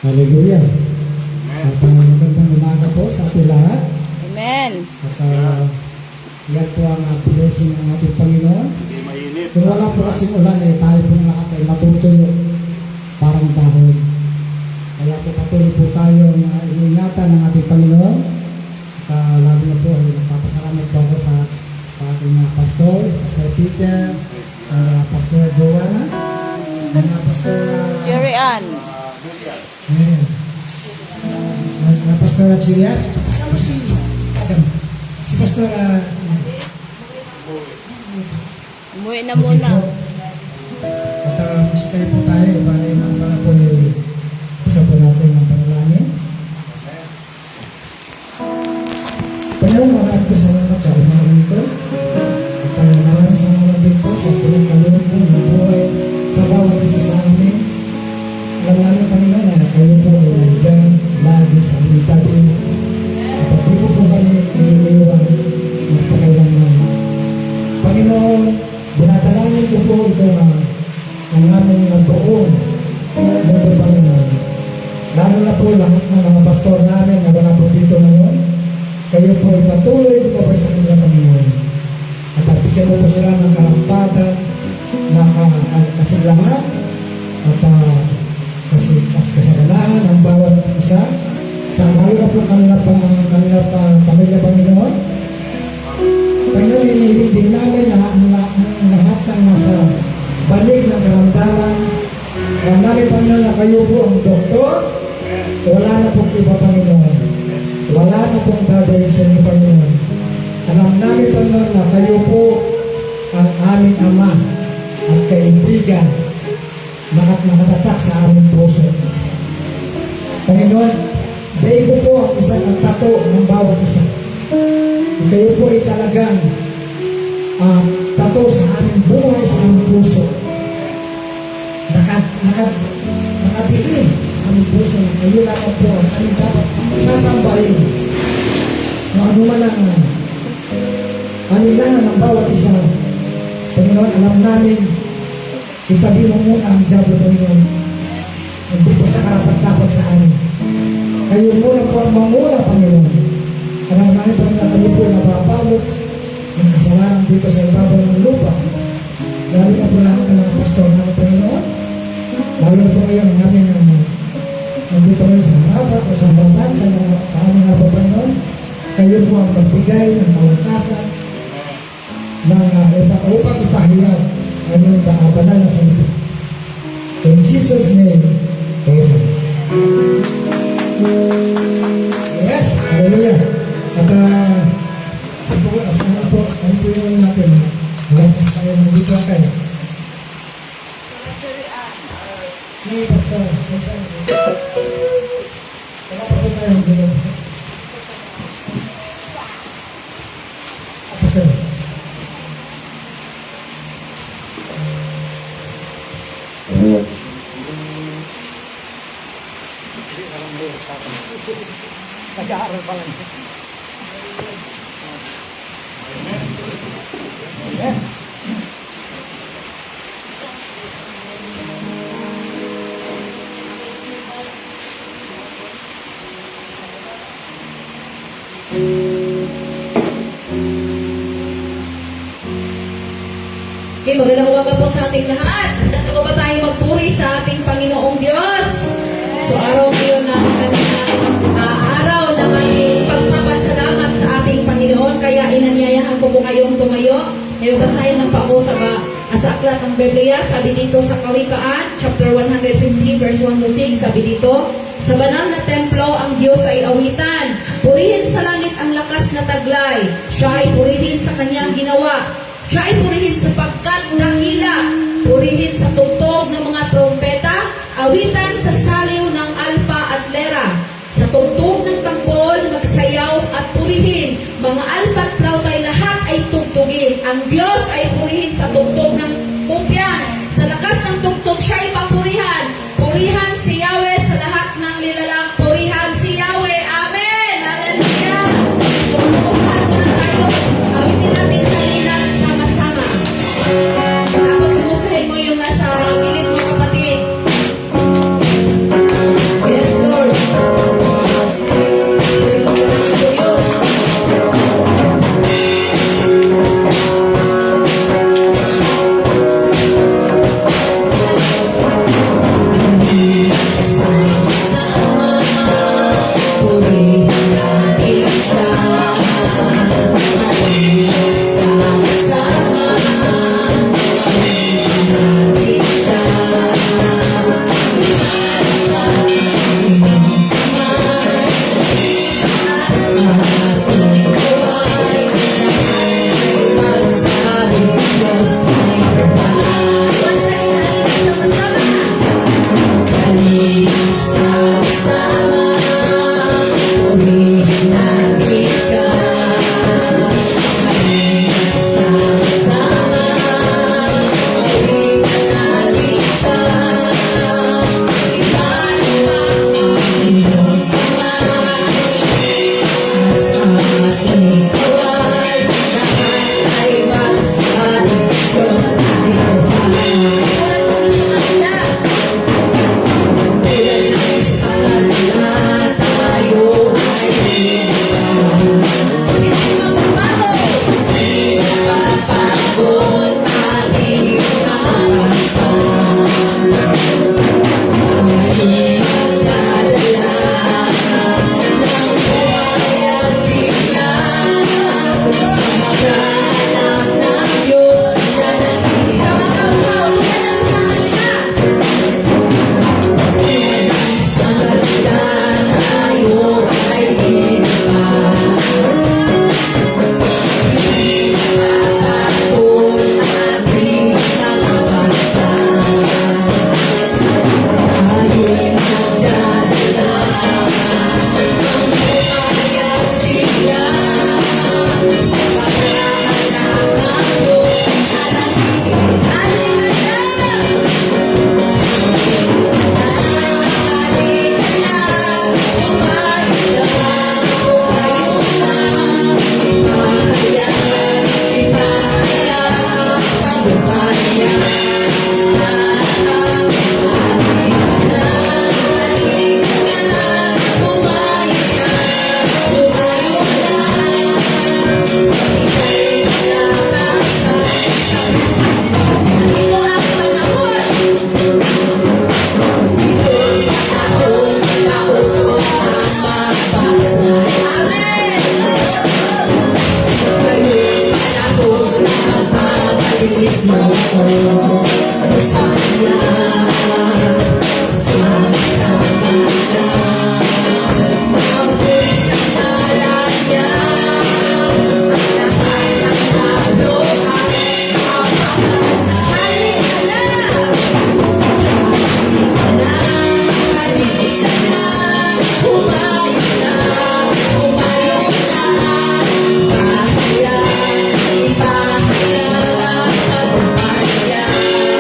Hallelujah. At magandang umaga po sa ating lahat. Amen. At yan po ang blessing ng ating Panginoon. Kung wala po kasing ulan, tayo po lahat ay matutuyo parang dahon. Kaya po patuloy po tayo iingatan ng ating Panginoon. At lalo na po ay nagpapasalamat po ako sa ating pastor, Pastor Peter, Pastor Joanna, Pastor Jerry Ann. Pastor Chilian, sama si Adam, si Pastor Umuwi na muna. At magsitayo po tayo para po usap po natin ng panalangin. Panginoon, maraming ko salamat sa umaga nito. At maraming salamat din po sa pinagkaloob po ng buhay sa bawat isa sa amin. Alam namin, Panginoon, na kayo po ay nandiyan lagi sa aming tabi. At di po kami iniiwan magpakailanman. Panginoon, dinadalangin ko po ito ang aming buong mundo, Panginoon. Lalo na po lahat ng mga pastor namin na wala po dito ngayon. Kayo po ay patuloy po pa sa kanila, Panginoon. At bigyan mo po sila ng karampagan na kasiglahan at kasaganahan ang bawat isa. Sa lalo na po kanila pamilya, Panginoon. Panginoon, inihiling din namin lahat ng nasa balik ng karamdaman. Alam namin, Panginoon, na kayo po ang doktor. Wala na pong iba, Panginoon. Wala na pong dadayin sa inyo, Panginoon. Alam namin, Panginoon, na kayo po ang aming Ama at kaibigan nakatatak sa aming puso. Panginoon, dahil po ang isang tato ng bawat isa. Kayo po ay talagang tato sa aming buhay, sa aming puso. Nakadiin sa aming puso na kayo lamang po ang aming dapat sasambahin. Kung ano man ang anilahan ng bawat isa. Panginoon, alam namin, itabi mo muna ang diablo, Panginoon. Hindi po sa karapat-dapat sa amin. Kayo muna po ang mamula, Panginoon. Alam namin, Panginoon, kami po nababalot ng kasalanan dito sa ibabaw ng lupa. Lalo na po lahat ng mga pastor namin, Panginoon. Lalo na po ngayon ang aming nandito ngayon sa harapan o sa harapan sa aming harapan, Panginoon. Kayo po ang magbigay ng kalakasan upang ipahayag ang inyong banal na salita. In Jesus' name, amen. Yes, hallelujah. At sabihin po, ano po yung natin? Walang kasi tayo nandito kayo. Hey, Pastor, wala pa po tayo dito. Pastor. Nag-aaral pa lang. Okay, magandang umaga po sa ating lahat. Handa ba tayo magpuri sa ating Panginoong Diyos? So araw ngayon na araw ng ating pagpapasalamat sa ating Panginoon. Kaya inanyayahan ko po kayong tumayo. Ngayon basahin ng pa ako sa aklat ng Biblia. Sabi dito sa Kawikaan, chapter 150, verse 1 to 6. Sabi dito, sa banal na templo ang Diyos ay awitan. Purihin sa langit ang lakas na taglay. Siya ay purihin sa kanyang ginawa. Siya ay purihin sapagkat dakila. Purihin sa tugtog ng mga trompeta. Awitan sa saliw ng alpa at lera. Sa tugtog ng tambol, magsayaw at purihin. Mga alpa at flautay lahat ay tugtugin. Ang Diyos ay purihin sa tugtog ng pumpyan. Sa lakas ng tugtog siya ay papurihan. Purihan si Yahweh sa lahat ng nilalang. Purihan si Yahweh. Amen. Hallelujah. So, pupusahan ko na tayo. Awitin natin kalinan sama-sama. Tapos, pumusahin mo yung nasa gilid mo, kapatid. Yes. pilit mo ako sa kanya. Sama-sama ka, mabuhay sa malaya. Ang lahat ng plano ay mapapanahalin ka na. Halika na, humayo na, humayo na. Ipahayan, ipahayan ang pagpapayan.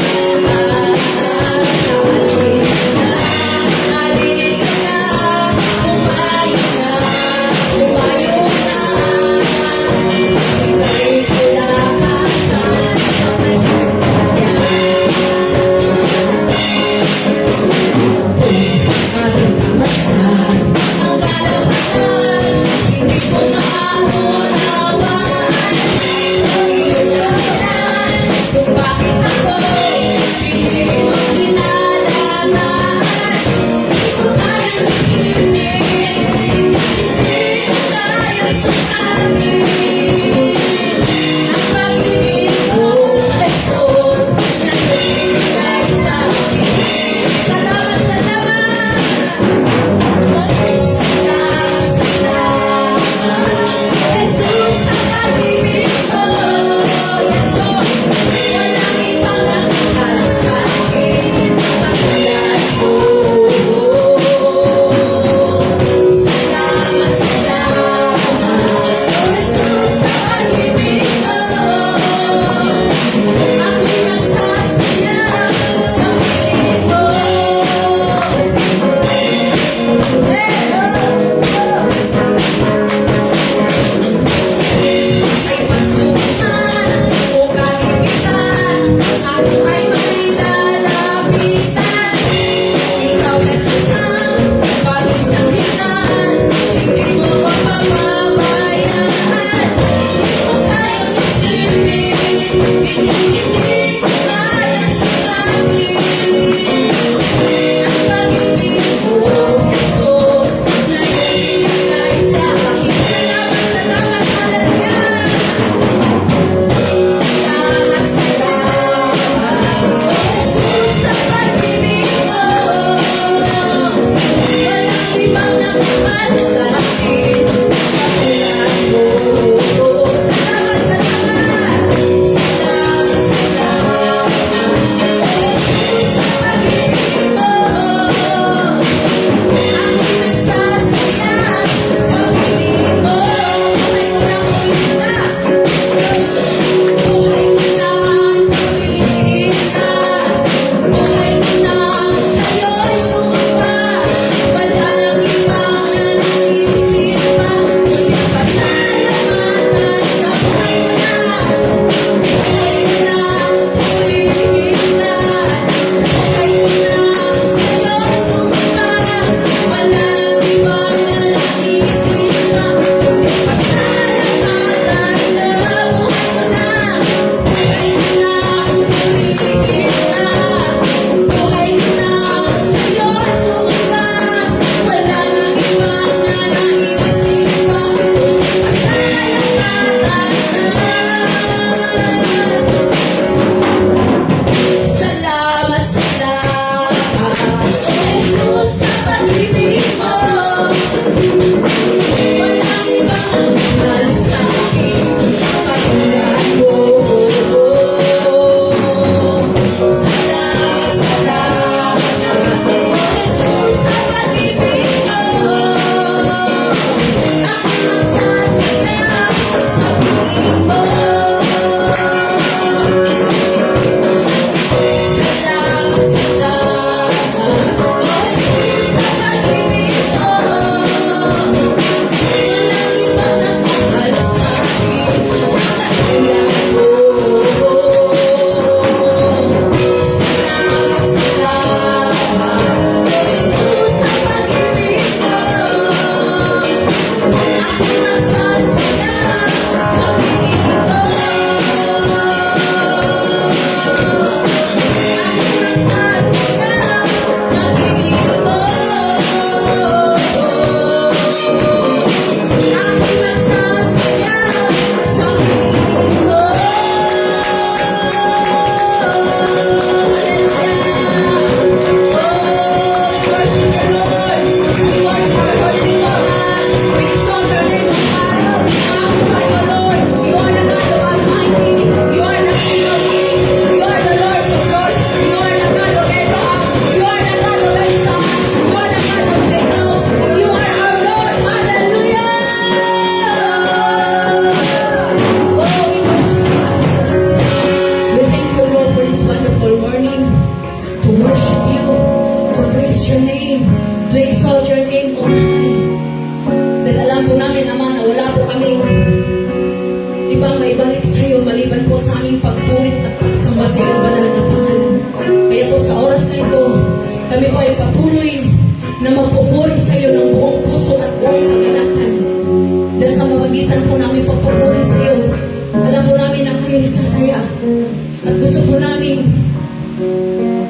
At gusto po namin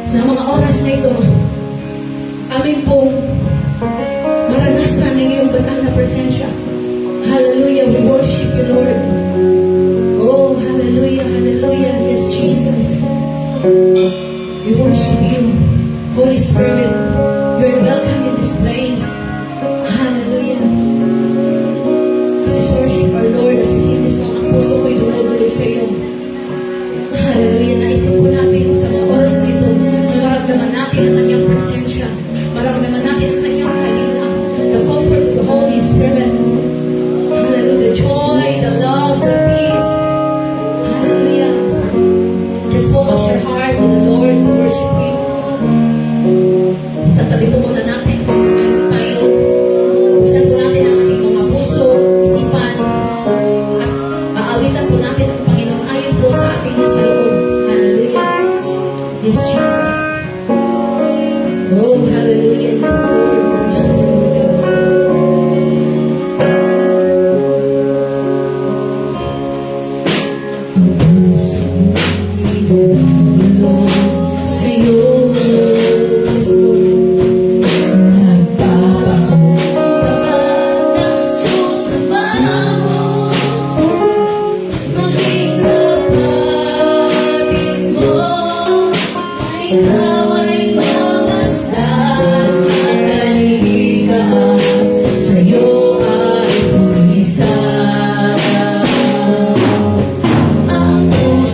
na mga oras na ito, amin pong maranasan ng iyong banal na presensya. Hallelujah, we worship you, Lord. Oh, hallelujah, hallelujah. Yes, Jesus. We worship you. Holy Spirit, you are welcome in this place. Hallelujah. As we worship our Lord, as we sing this song, ang puso ko'y dumudulo sa iyo. Hallelujah. Naisip po natin sa mga oras na ito, na maramdaman natin ang kanyang presensya. Maramdaman natin ang kanyang kalinga. The comfort of the Holy Spirit. Hallelujah. The joy, the love, the peace. Hallelujah. Just focus your heart to the Lord to worship Him. Isang tabi po muna natin kung meron tayo. Isang po natin ang ating mga puso, isipan, at aawitan po natin ang Panginoon ayon po sa ating nasa loob. Hallelujah. Yes, Jesus. Oh, hallelujah. Yes, Lord. We worship you, Lord God. Sa'yo, yes, Lord. Nagpapakumbaba ng susumamos, maging kapatid mo. Ikaw ay mamasdan at kanikaan, sa'yo ay pulisan. Ang puso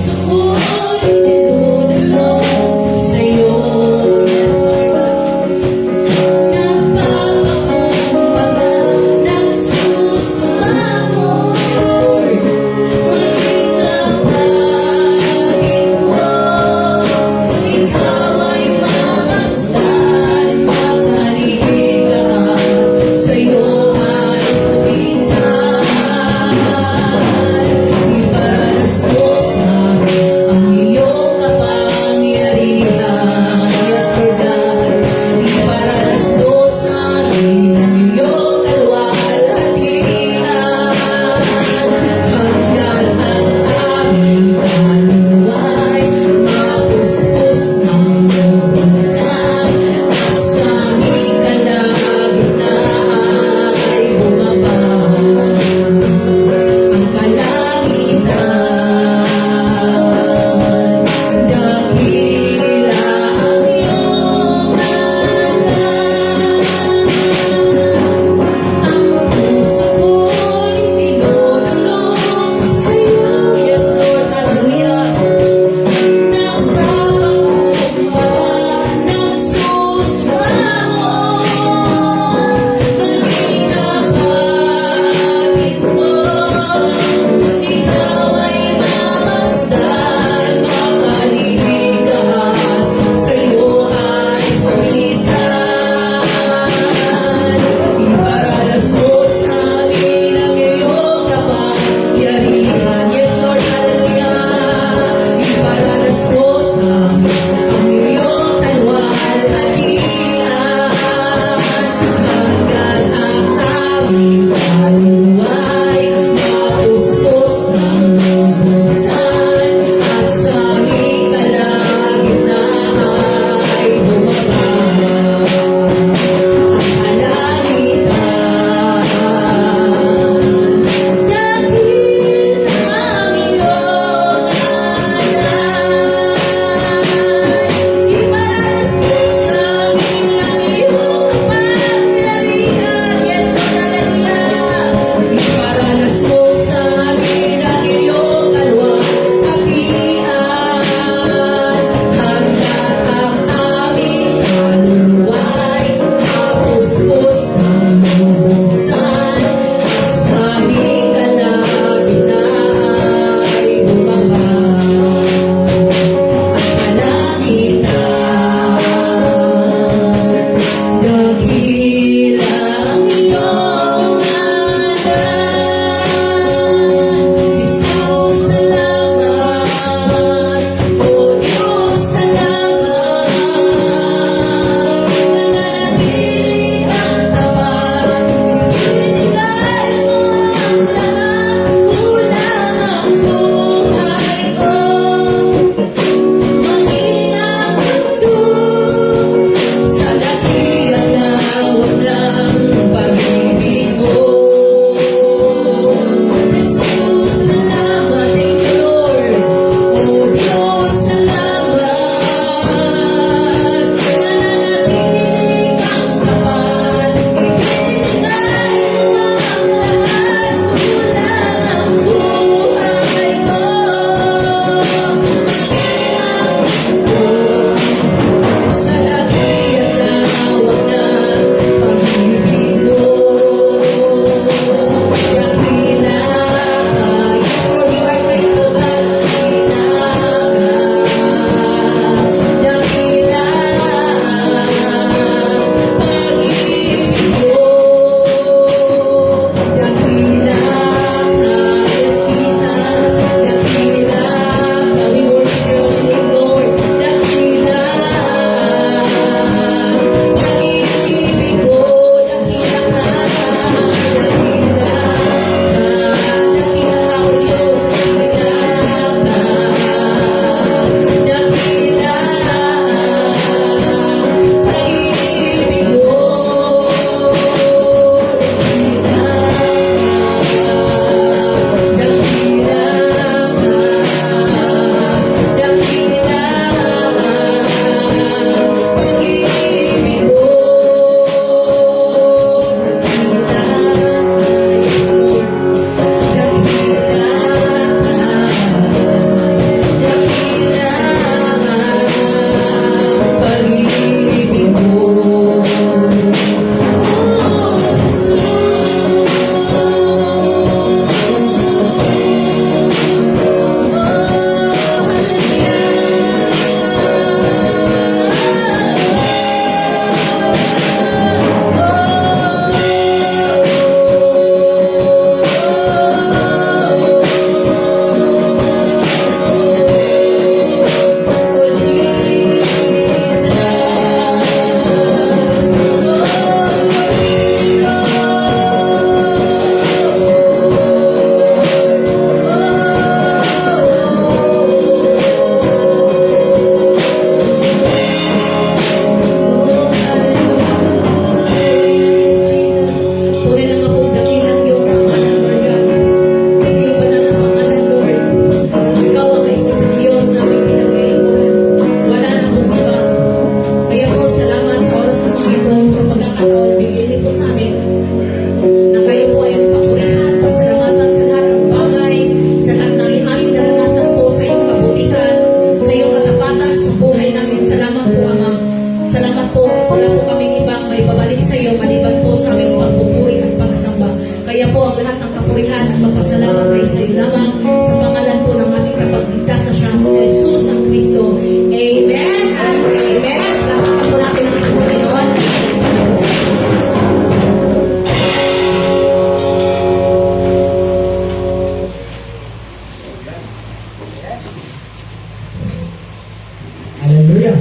Hallelujah.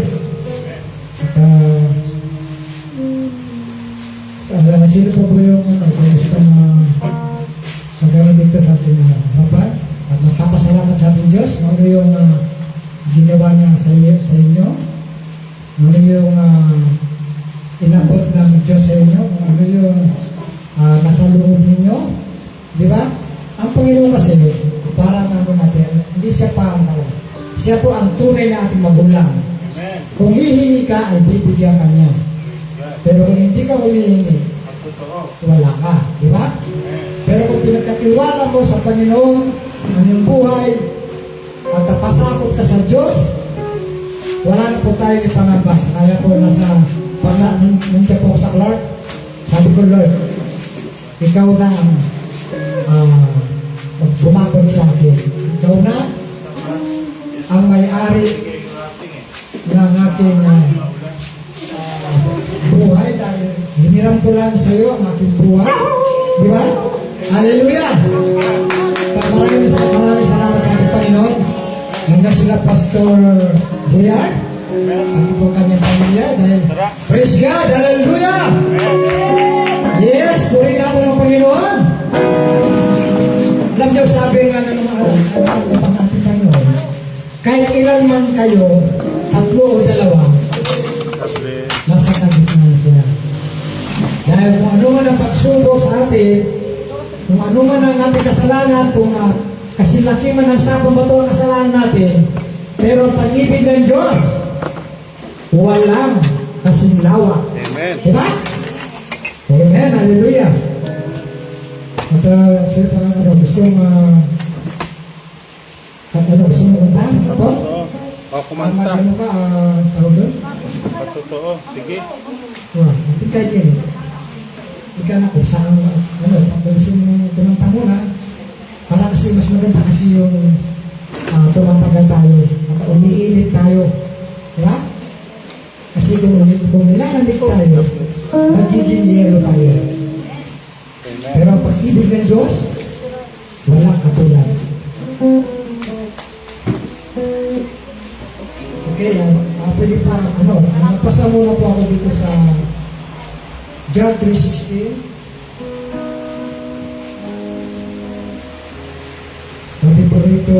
At sino po po yung gusto magkaroon dito sa ating Papa at magpapasalamat sa ating Diyos ano yung ginawa niya sa inyo, ano yung inabot ng Diyos sa inyo, ano yung nasa loob ninyo, di ba? Ang Panginoon kasi parang ano natin, hindi siya siya po ang tunay na ating magulang. Kung hihingi ka ay bibigyan ka niya, pero kung hindi ka humihingi wala ka, di ba? Pero kung pinagkatiwala mo sa Panginoon ang iyong buhay at napasakot ka sa Diyos, wala na po tayo ipangamba. Kaya po nasa nandiyan po sa Clark, sabi ko, Lord, ikaw na ang bumagod sa akin. Ikaw na ang may-ari ng aking buhay dahil hiniram ko lang sa iyo ang aking buhay. Di ba? Hallelujah! Maraming salamat sa ating Panginoon. Hanggang sila Pastor JR. Ang po kanyang pamilya dahil praise God! Hallelujah! Yes! Purihin natin ang Panginoon. Alam niyo, sabi nga ng mga ating Panginoon, kahit ilan man kayo, tatlo o dalawa, nasa kabitnan siya. Dahil kung ano man ang pagsubok sa atin, kung ano man ang ating kasalanan, kung kasilaki man ang sapong bato ang kasalanan natin, pero ang pag-ibig ng Diyos, walang kasinlawa. Amen. Diba? Amen. Hallelujah. At sir, gusto mo kanta? Ako? Kumanta. Ano ka, tawag doon? Totoo. Sige. Hindi kahit yun. Hindi ka na kung saan, kung gusto mo kumanta muna, para kasi mas maganda kasi yung tumampagan tayo at umiinit tayo. Diba? Kasi kung nilalamig tayo, magiging yelo tayo. Pero ang pag-ibig ng Diyos, walang katulad. Okay, pwede pa, nagpasa muna po ako dito sa John 3:16. Sabi po rito,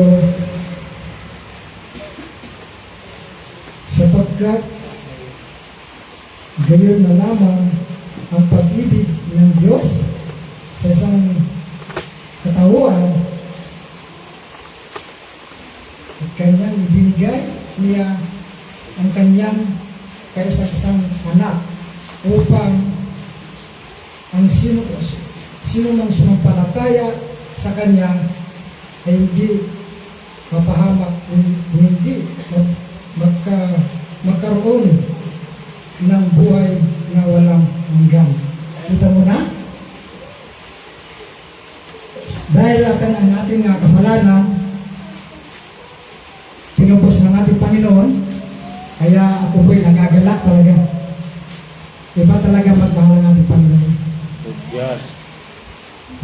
sapagkat gayon na lamang ang pag-ibig ng Diyos sa isang katauhan at kanyang ibinigay niya ang kanyang kaisa-isang anak upang ang sino mang sumampalataya sa kanya ay hindi mapahamak, hindi magkaroon ng buhay na walang hanggan. Kita mo na? Dahil ang ating kasalanan, tinubos ng ating Panginoon, kaya ako po'y nagagalak talaga. Iba talaga magmahal ng ating Panginoon. Yes.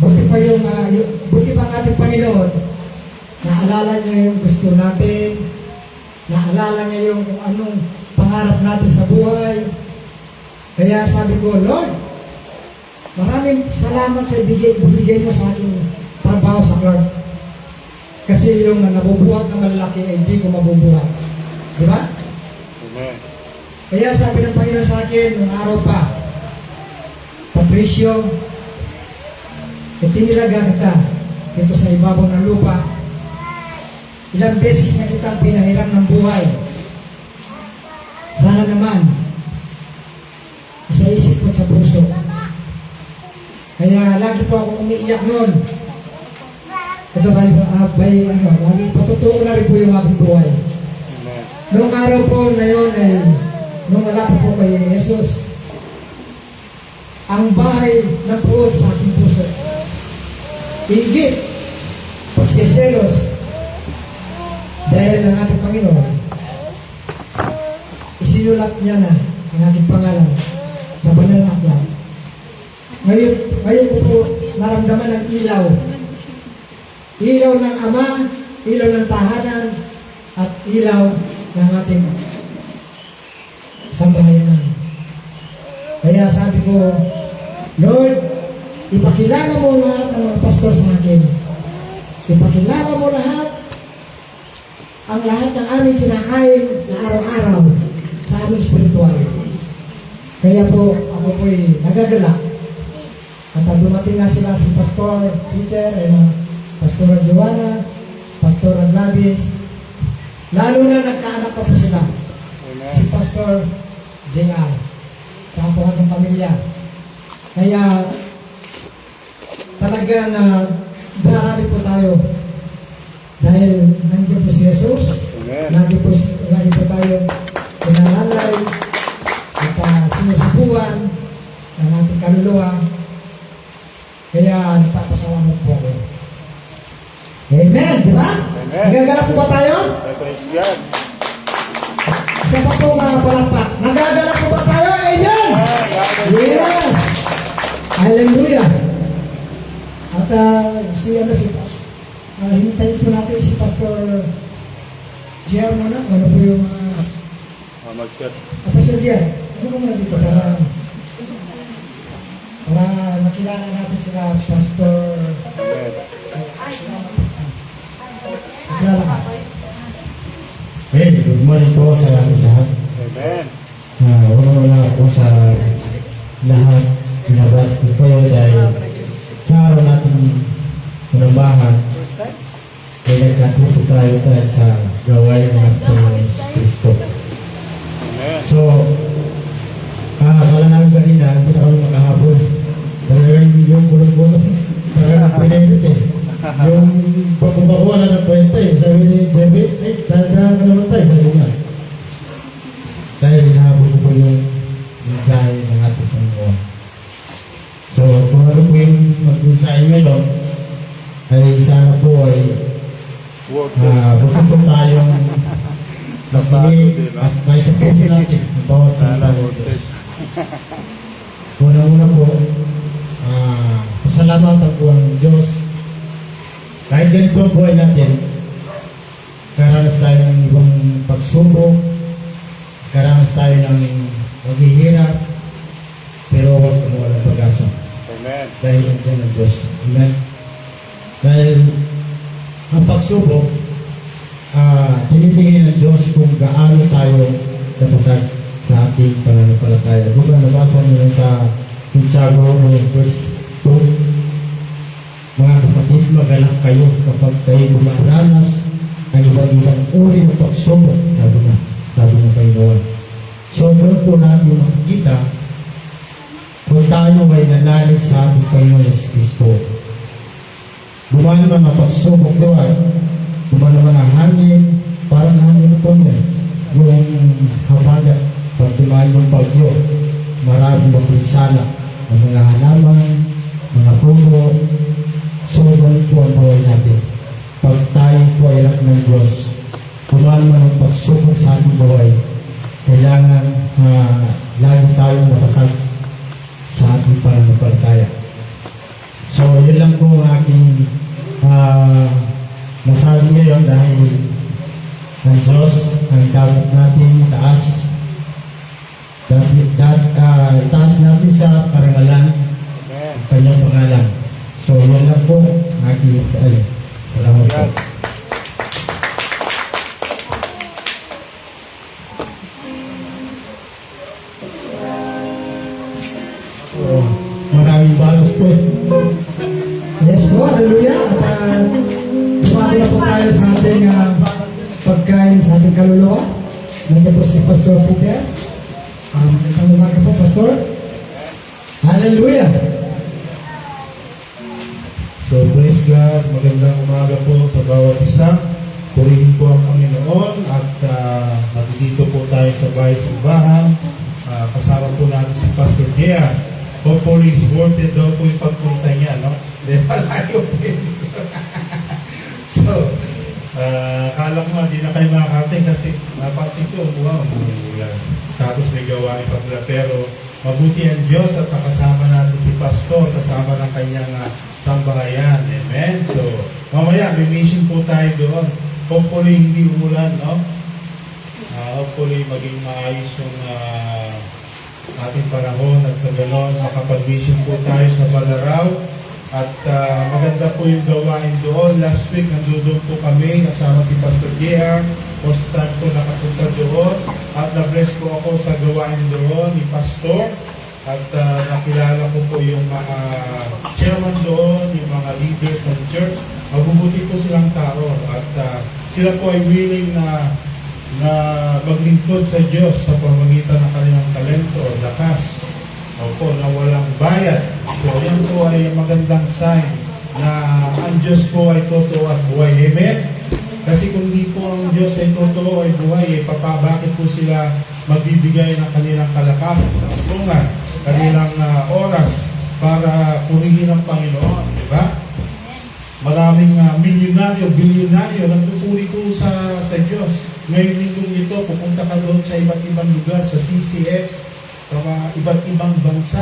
Buti pa ang ating Panginoon, naalala niya yung gusto natin, naalala niya yung kung anong pangarap natin sa buhay. Kaya sabi ko, Lord, maraming salamat sa binigay mo sa aking trabaho sa Clark. Kasi yung nabubuhat ng malalaki ay hindi ko mabubuhat. Di ba? Amen. Kaya sabi ng Panginoon sa akin, nung araw pa, Patricio, itinilaga kita dito sa ibabaw ng lupa. Ilang beses na kitang pinahiram ng buhay. Sana naman, sa isip at sa puso. Kaya lagi po akong umiiyak noon. Ito lagi patutuo na rin po yung aking buhay. Amen. Noong araw po na yun, nung wala po kay Jesus, ang bahay ng puot sa aking puso. Inggit, pagsiselos, dahil ng ating Panginoon, isinulat niya na ang ating pangalan sa banal na aklat. Ngayon ko po naramdaman ang ilaw. Ilaw ng Ama, ilaw ng tahanan, ilaw ng ating sambahayanan. Kaya sabi ko, Lord, ipakilala mo lahat ng mga pastor sa akin. Ipakilala mo lahat ang lahat ng aming kinakain na araw-araw sa aming spiritual. Kaya po, ako po'y nagagalak. At dumating na sila si Pastor Peter, Pastor Joanna, Pastor Gladys. Lalo na nagkaanak pa po sila. Si Pastor JR sa po kanyang pamilya. Kaya talagang marami po tayo dahil nandiyan po si Jesus. Lagi po tayo pinalalay at sinusubuan ng ating kaluluwa. Kaya nagpapasalamat po ako. Amen, di ba? Nagagalak po ba tayo? Praise God. Isa pa po mga palakpak. Nagagalak po ba tayo? Amen! Yes! Hallelujah! At hintayin po natin si Pastor Jer muna. Ano po yung Mag-shot. Pastor Jer, ano ka muna dito para makilala natin sila, Pastor. Amen. Makilala ka. Hey, good morning po sa lahat. Amen. Una po sa lahat, binabati ko kayo dahil sa araw natin unambahan, ay nagkatuto tayo sa gawain ng Panginoon Kristo. Amen. So, akala namin kanina, hindi na kami makahabol. Talagang yung kulong-kulong, talagang pinilit eh. Yung pagkubakuha na ng kwenta eh. Sabi ni Jebby, ay, dahil ka naman tayo, sabi niya. Dahil hinahabol ko po yung mensahe ng ating Panginoon. So, kung ano po yung mag-mensahe ngayon, ay sana po ay buto tayong makinig at may sa puso natin ang bawat salita ng Diyos. Una-una po, pasalamatan po ang Diyos. Kahit ganito ang buhay natin, karanas tayo ng ibang pagsubok, karanas tayo ng maghihirap, pero huwag kang walang pag-asa. Amen. Dahil nandiyan ang Diyos. Amen. Dahil ang pagsubok, tinitingin ng Diyos kung gaano tayo katatag sa ating pananampalataya. Diba nabasa niyo sa Santiago verse 2, mga kapatid, magalak kayo kapag kayo dumaranas ang iba't-ibang uri ng pagsubok, sabi ng Panginoon. So doon po natin makikita kung tayo ay nanalig sa ating Panginoon Kristo. Dumaan naman ang pagsubok doon, dumaan naman ang hangin, parang hangin po niya, yung habagat, pag dumaan yung bagyo, maraming mapinsala, ang mga halaman, mga puno. So, ganun po ang buhay natin. Pag tayo po ay anak ng Diyos, dumaan man ang pagsubok sa ating buhay, kailangan lagi tayong matatag sa ating pananampalataya. So, yun lang po ang aking masabi ngayon dahil ang Diyos ang dapat natin itaas. Itaas natin sa karangalan Amen. ang kanyang pangalan. So, yun lang po ang aking masabi. Salamat po. So, maraming balas po eh. Yes po, hallelujah. At dumami na po tayo sa ating pagkain sa ating kaluluwa. Nandiyan po si Pastor Peter. Magandang umaga po, Pastor. Hallelujah. So praise God, magandang umaga po sa bawat isa. Purihin po ang Panginoon at nandito po tayo sa bahay-simbahan. Kasama po natin si Pastor Gia. Hopefully is worth it daw po yung pagpunta niya, no? Malayo po yun. So, akala ko nga, di na kayo makakating kasi napansin ko, wow, tapos may gawain pa sila. Pero mabuti ang Diyos at nakasama natin si Pastor, kasama ng kanyang sambahayan. Amen? So, mamaya, may mission po tayo doon. Hopefully, hindi umulan, no? Hopefully, maging maayos yung ating panahon at sa ganon, makapag-mission po tayo sa Balaraw. At maganda po yung gawain doon. Last week, nandun po kami, kasama si Pastor JR. First time po nakapunta doon. At na-bless po ako sa gawain doon ni Pastor. At nakilala ko po yung mga chairman doon, yung mga leaders ng church. Mabubuti po silang tao. At sila po ay willing na maglingkod sa Diyos sa pamamagitan ng kanilang talento, lakas, opo, na walang bayad. So yan po ay magandang sign na ang Diyos po ay totoo at buhay. Amen? Kasi kung di po ang Diyos ay totoo ay buhay, bakit po sila magbibigay ng kanilang kalakasan, tulungan, kanilang oras para purihin ang Panginoon, di ba? Maraming milyonaryo, bilyonaryo nagpupuri po sa Diyos. Ngayon linggong ito, pupunta ka doon sa iba't ibang lugar, sa CCF, sa mga iba't ibang bansa.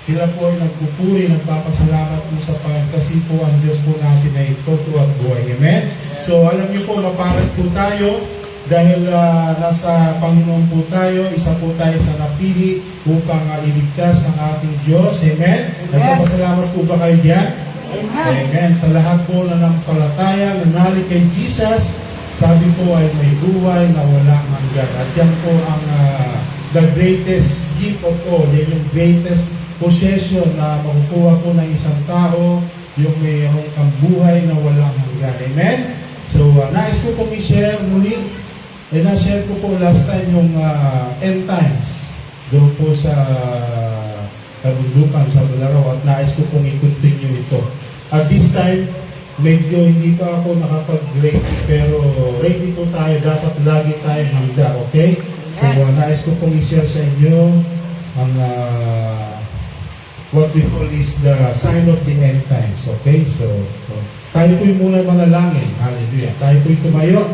Sila po ay nagpupuri, nagpapasalamat po sa Panginoon kasi po ang Diyos po natin ay totoo at buhay. Amen? So alam niyo po, maparat po tayo dahil nasa Panginoon po tayo, isa po tayo sa napili upang iligtas ang ating Diyos. Amen? Nagpapasalamat po ba kayo diyan? Amen. Sa lahat po na nampalataya, nanali kay Jesus, sabi po ay may buhay na walang hanggan. At yan po ang the greatest gift of all. Yan yung greatest possession na makukuha po ng isang tao, yung mayroong kang buhay na walang hanggan. Amen? So, nais ko pong i-share muli. Na-share ko po last time yung end times doon po sa kabundukan sa Balaraw at nais ko pong i-continue ito. At this time, medyo hindi pa ako nakapag-ready pero ready po tayo. Dapat lagi tayong handa, okay? So, nais ko pong i-share sa inyo ang what we call is the sign of the end times, okay? So tayo po'y muna manalangin. Hallelujah. Tayo po'y tumayo.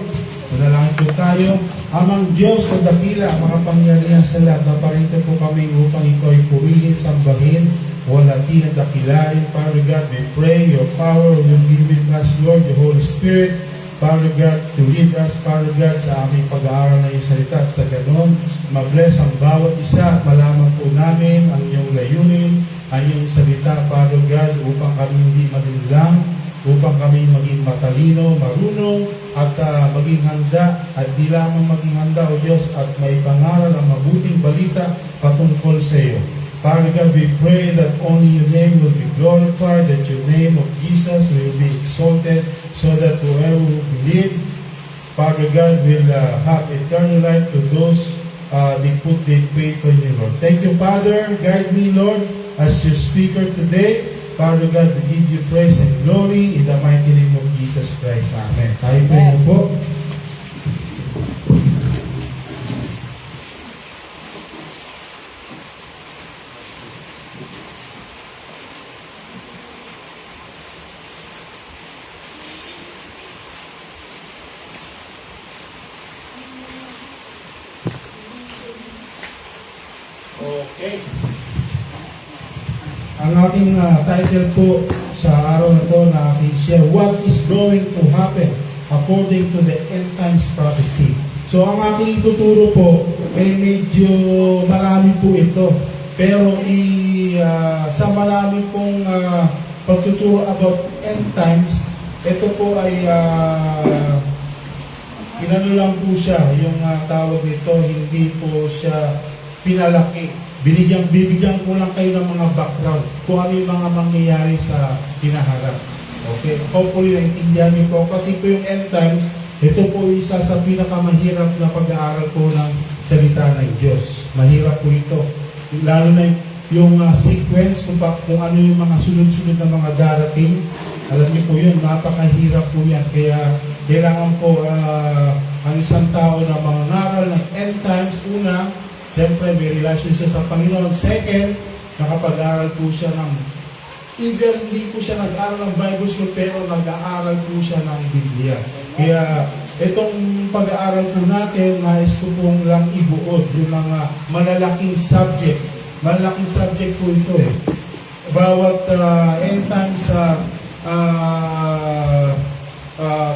Manalangin po tayo. Amang Diyos o dakila, makapangyarihan sa lahat, naparito po kami upang ikaw ay purihin, sambahin, walati at dakilain. Father God, we pray your power will be with us, Lord, the Holy Spirit, Father God, to lead us, Father God, sa aming pag-aaral na iyong salita at sa ganon, mag-bless ang bawat isa at malaman po namin ang iyong layunin, ang iyong salita, Father God, upang kami hindi malinlang, upang kami maging matalino, marunong, at maging handa, at di lamang maging handa, O Diyos, at may pangaral ang mabuting balita patungkol sa iyo. Father God, we pray that only your name will be glorified, that your name of Jesus will be exalted, so that whoever will believe, Father God, will have eternal life to those they put their faith in you, Lord. Thank you, Father. Guide me, Lord, as your speaker today. Father God, we give you praise and glory in the mighty name of Jesus Christ. Amen. Tayo po. Okay. Ang aking title po sa araw na ito na aking share, what is going to happen according to the end times prophecy. So ang aking tuturo po ay medyo marami po ito. Pero sa marami pong pagtuturo about end times, ito po ay inano lang po siya, yung tawag nito, hindi po siya pinalaki. Bibigyan ko lang kayo ng mga background kung ano yung mga mangyayari sa hinaharap. Okay? Hopefully, naintindihan niyo po. Kasi po yung end times, ito po isa sa pinakamahirap na pag-aaral po ng salita ng Diyos. Mahirap po ito. Lalo na yung sequence, kung ano yung mga sunod-sunod na mga darating. Alam niyo po yun, napakahirap po yan. Kaya kailangan po ang isang tao na mangangaral ng end times, una, siyempre, may relationship sa Panginoon. Second, nakapag-aaral po siya ng, either hindi po siya nag-aaral ng Bible School, pero nag-aaral po siya ng Biblia. Kaya, itong pag-aaral po natin, nais ko pong lang ibuod yung mga malalaking subject. Malalaking subject po ito eh. Bawat end times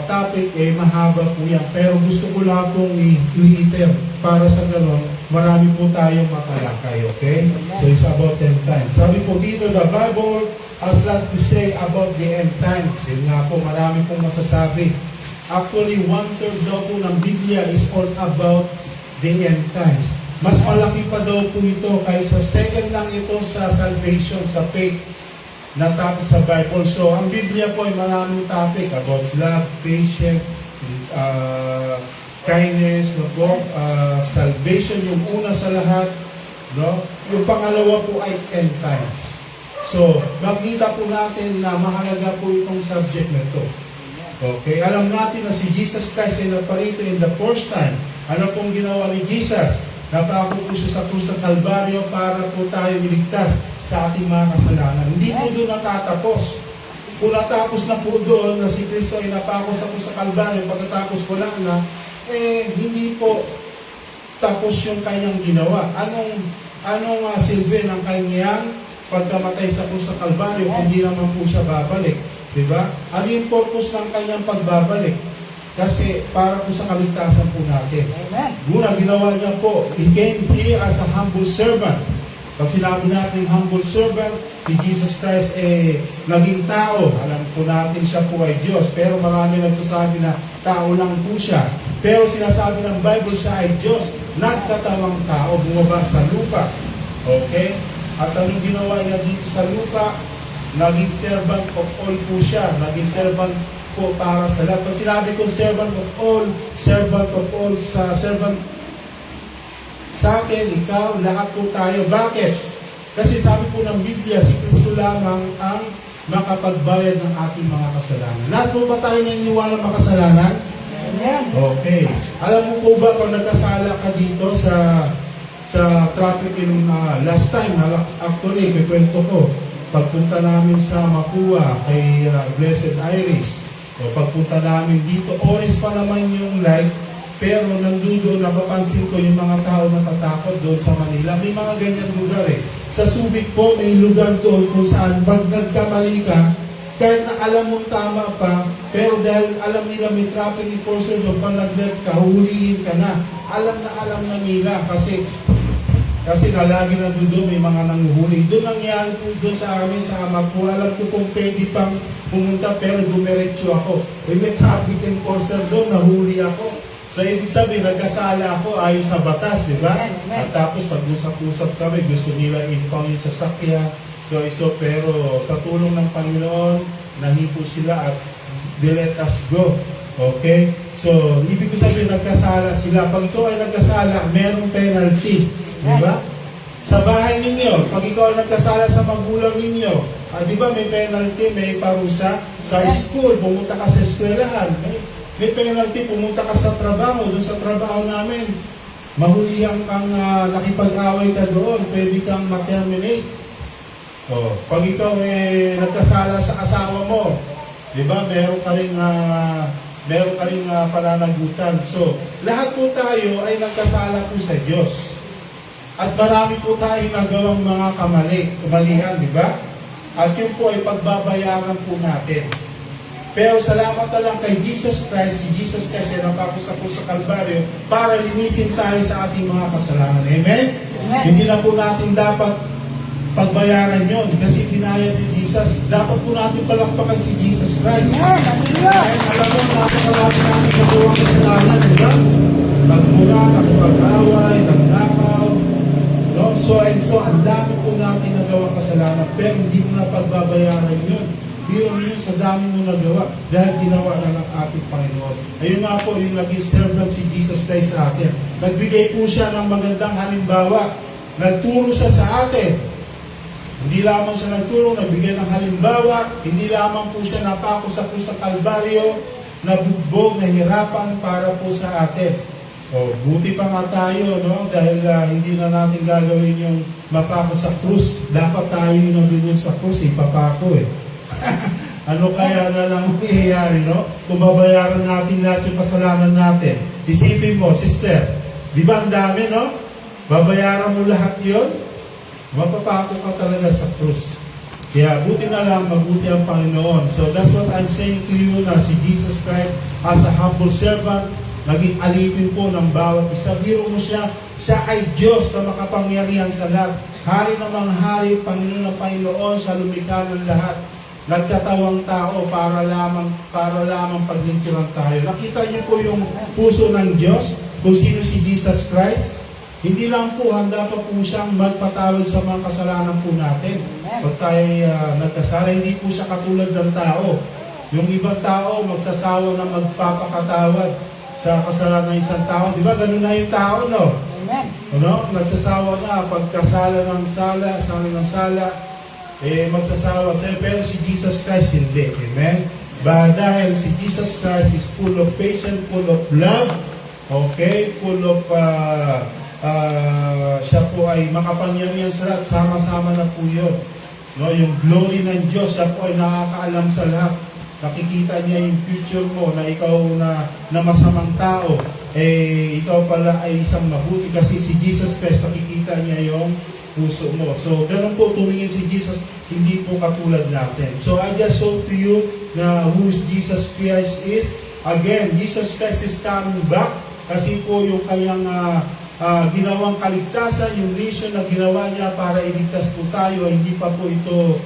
topic, mahaba po yan. Pero gusto ko lang pong i-reiter para sa ganon, marami po tayong matalakay, okay? So it's about end times. Sabi po dito, the Bible has lot to say about the end times. Yun nga po, marami pong masasabi. Actually, 1/3 daw po ng Biblia is all about the end times. Mas malaki pa daw po ito kaysa second lang ito sa salvation, sa faith na topic sa Bible. So, ang Biblia po ay maraming topic about love, patience, kindness, salvation yung una sa lahat. No? Yung pangalawa po ay end times. So, makita po natin na mahalaga po itong subject na ito. Okay, alam natin na si Jesus Christ ay naparito in the first time. Ano pong ginawa ni Jesus? Napako po siya sa krus ng Kalbaryo para po tayo iligtas sa ating mga kasalanan. Hindi po doon natatapos. Kung natapos na po doon na si Kristo ay napako sa krus ng Kalbaryo, pagkatapos wala na, hindi po tapos yung kanyang ginawa. Anong silbi ng kanyang pagkamatay sa krus ng Kalbaryo, hindi naman po siya babalik. Diba? Ano yung purpose ng kanyang pagbabalik? Kasi para po sa kaligtasan po natin. Una, ginawa niya po, He came here as a humble servant. Pag sinabi natin humble servant, si Jesus Christ naging tao. Alam po natin siya po ay Diyos. Pero marami nagsasabi na tao lang po siya. Pero sinasabi ng Bible siya ay Diyos. Nagkatawang tao, bumaba sa lupa. Okay? At anong ginawa niya dito sa lupa? Naging servant of all po siya. Naging servant po para sa lahat. Pag sinabi ko servant of all, servant sa akin, ikaw, lahat po tayo. Bakit? Kasi sabi po ng Biblia, si Kristo lamang ang makapagbayad ng ating mga kasalanan. Lahat po ba tayo naniniwala makasalanan? Okay. Alam mo po ba kung nagkasala ka dito sa traffic in last time, actually, kikwento ko, pagpunta namin sa Mapua kay Blessed Iris, o pagpunta namin dito, orange pa naman yung light, pero nandoon, napapansin ko yung mga tao natatakot doon sa Manila. May mga ganyan lugar Sa Subic po, may lugar doon kung saan pag nagkamali ka, kahit na alam mong tama pa, pero dahil alam nila may traffic enforcer doon, pag nag-left ka, huhulihin ka na. Alam na nila kasi lagi na doon may mga nanguhuli. Doon nangyari po doon sa amin, sa Amapua. Alam ko kung pwede pang pumunta pero dumiretso ako. May traffic enforcer doon, nahuli ako. So, ibig sabihin, nagkasala ako ayon sa batas, di ba? At tapos, nag-usap-usap kami, gusto nila impound yung sasakyan. So, pero sa tulong ng Panginoon, nahipo sila at they let us go. Okay? So, ibig ko sabihin, nagkasala sila. Pag ikaw ay nagkasala, merong penalty. Diba? Sa bahay ninyo, pag ikaw nagkasala sa magulang ninyo, di ba may penalty, may parusa? Sa school, pumunta ka sa eskwelahan, may penalty, pumunta ka sa trabaho, doon sa trabaho namin, mahulihan kang nakipag-away ka doon, pwede kang ma-terminate. Pag ikaw nagkasala sa asawa mo, di ba, meron ka ring pananagutan. So, lahat po tayo ay nagkasala po sa Diyos. At marami po tayong nagawang mga kamalian, di ba? At yun po ay pagbabayaran po natin. Pero salamat na lang kay Jesus Christ, si Jesus Christ ay napapos po sa Kalbaryo para linisin tayo sa ating mga kasalanan. Amen? Hindi na po natin dapat pagbayaran yun kasi dinaya ni Jesus. Dapat po natin palakpakan si Jesus Christ. Dahil alam mo, napakalaki natin nagawang kasalanan, di ba? Nagmura, nakipag-away, nagnakaw, no? So, ang dami po natin nagawang kasalanan, pero hindi mo na pagbabayaran yun. Yun sa dami mo nagawa dahil ginawa na ng ating Panginoon. Ayun nga po, yung naging servant si Jesus Christ sa atin. Nagbigay po siya ng magandang halimbawa. Nagturo siya sa atin. Hindi lamang siya nagturo, nagbigay ng halimbawa. Hindi lamang po siya napako sa krus sa Kalbaryo, nabugbog, nahirapan para po sa atin. Buti pa nga tayo, no? Dahil hindi na natin gagawin yung mapako sa krus. Dapat tayo yung nandun sa krus, ipapako Ano kaya na lang mangyayari, no? Kung babayaran natin lahat yung kasalanan natin. Isipin mo, sister, di ba ang dami, no? Babayaran mo lahat yon, mapapako ka talaga sa krus. Kaya buti na lang, mabuti ang Panginoon. So that's what I'm saying to you na si Jesus Christ as a humble servant, naging alipin po ng bawat isa. Biro mo siya ay Diyos na makapangyarihan sa lahat. Hari ng mga hari, Panginoon ng Panginoon, siya lumikha ng lahat. Nagkatawang tao para lamang paglingkuran tayo. Nakita niyo po yung puso ng Diyos, kung sino si Jesus Christ. Hindi lang po, handa pa po siyang magpatawad sa mga kasalanan po natin. Pag tayo nagkasala, hindi po siya katulad ng tao. Yung ibang tao, magsasawa na magpapakatawad sa kasalanan ng isang tao. Di ba? Ganun na yung tao, no? Amen. Ano? Nagsasawa na pagkasala ng sala, magsasawa sa'yo. Pero si Jesus Christ hindi. Amen? Dahil si Jesus Christ is full of patience, full of love, okay? Full of, siya po ay makapangyarihan sa lahat. Sama-sama na po yun. No? Yung glory ng Diyos, siya po ay nakakaalam sa lahat. Nakikita niya yung future mo na ikaw na masamang tao, ikaw pala ay isang mabuti kasi si Jesus Christ nakikita niya yung puso mo. So, ganun po tumingin si Jesus, hindi po katulad natin. So, I just show to you na who Jesus Christ is. Again, Jesus Christ is coming back kasi po yung kanyang ginawang kaligtasan, yung mission na ginawa niya para iligtas po tayo, hindi pa po ito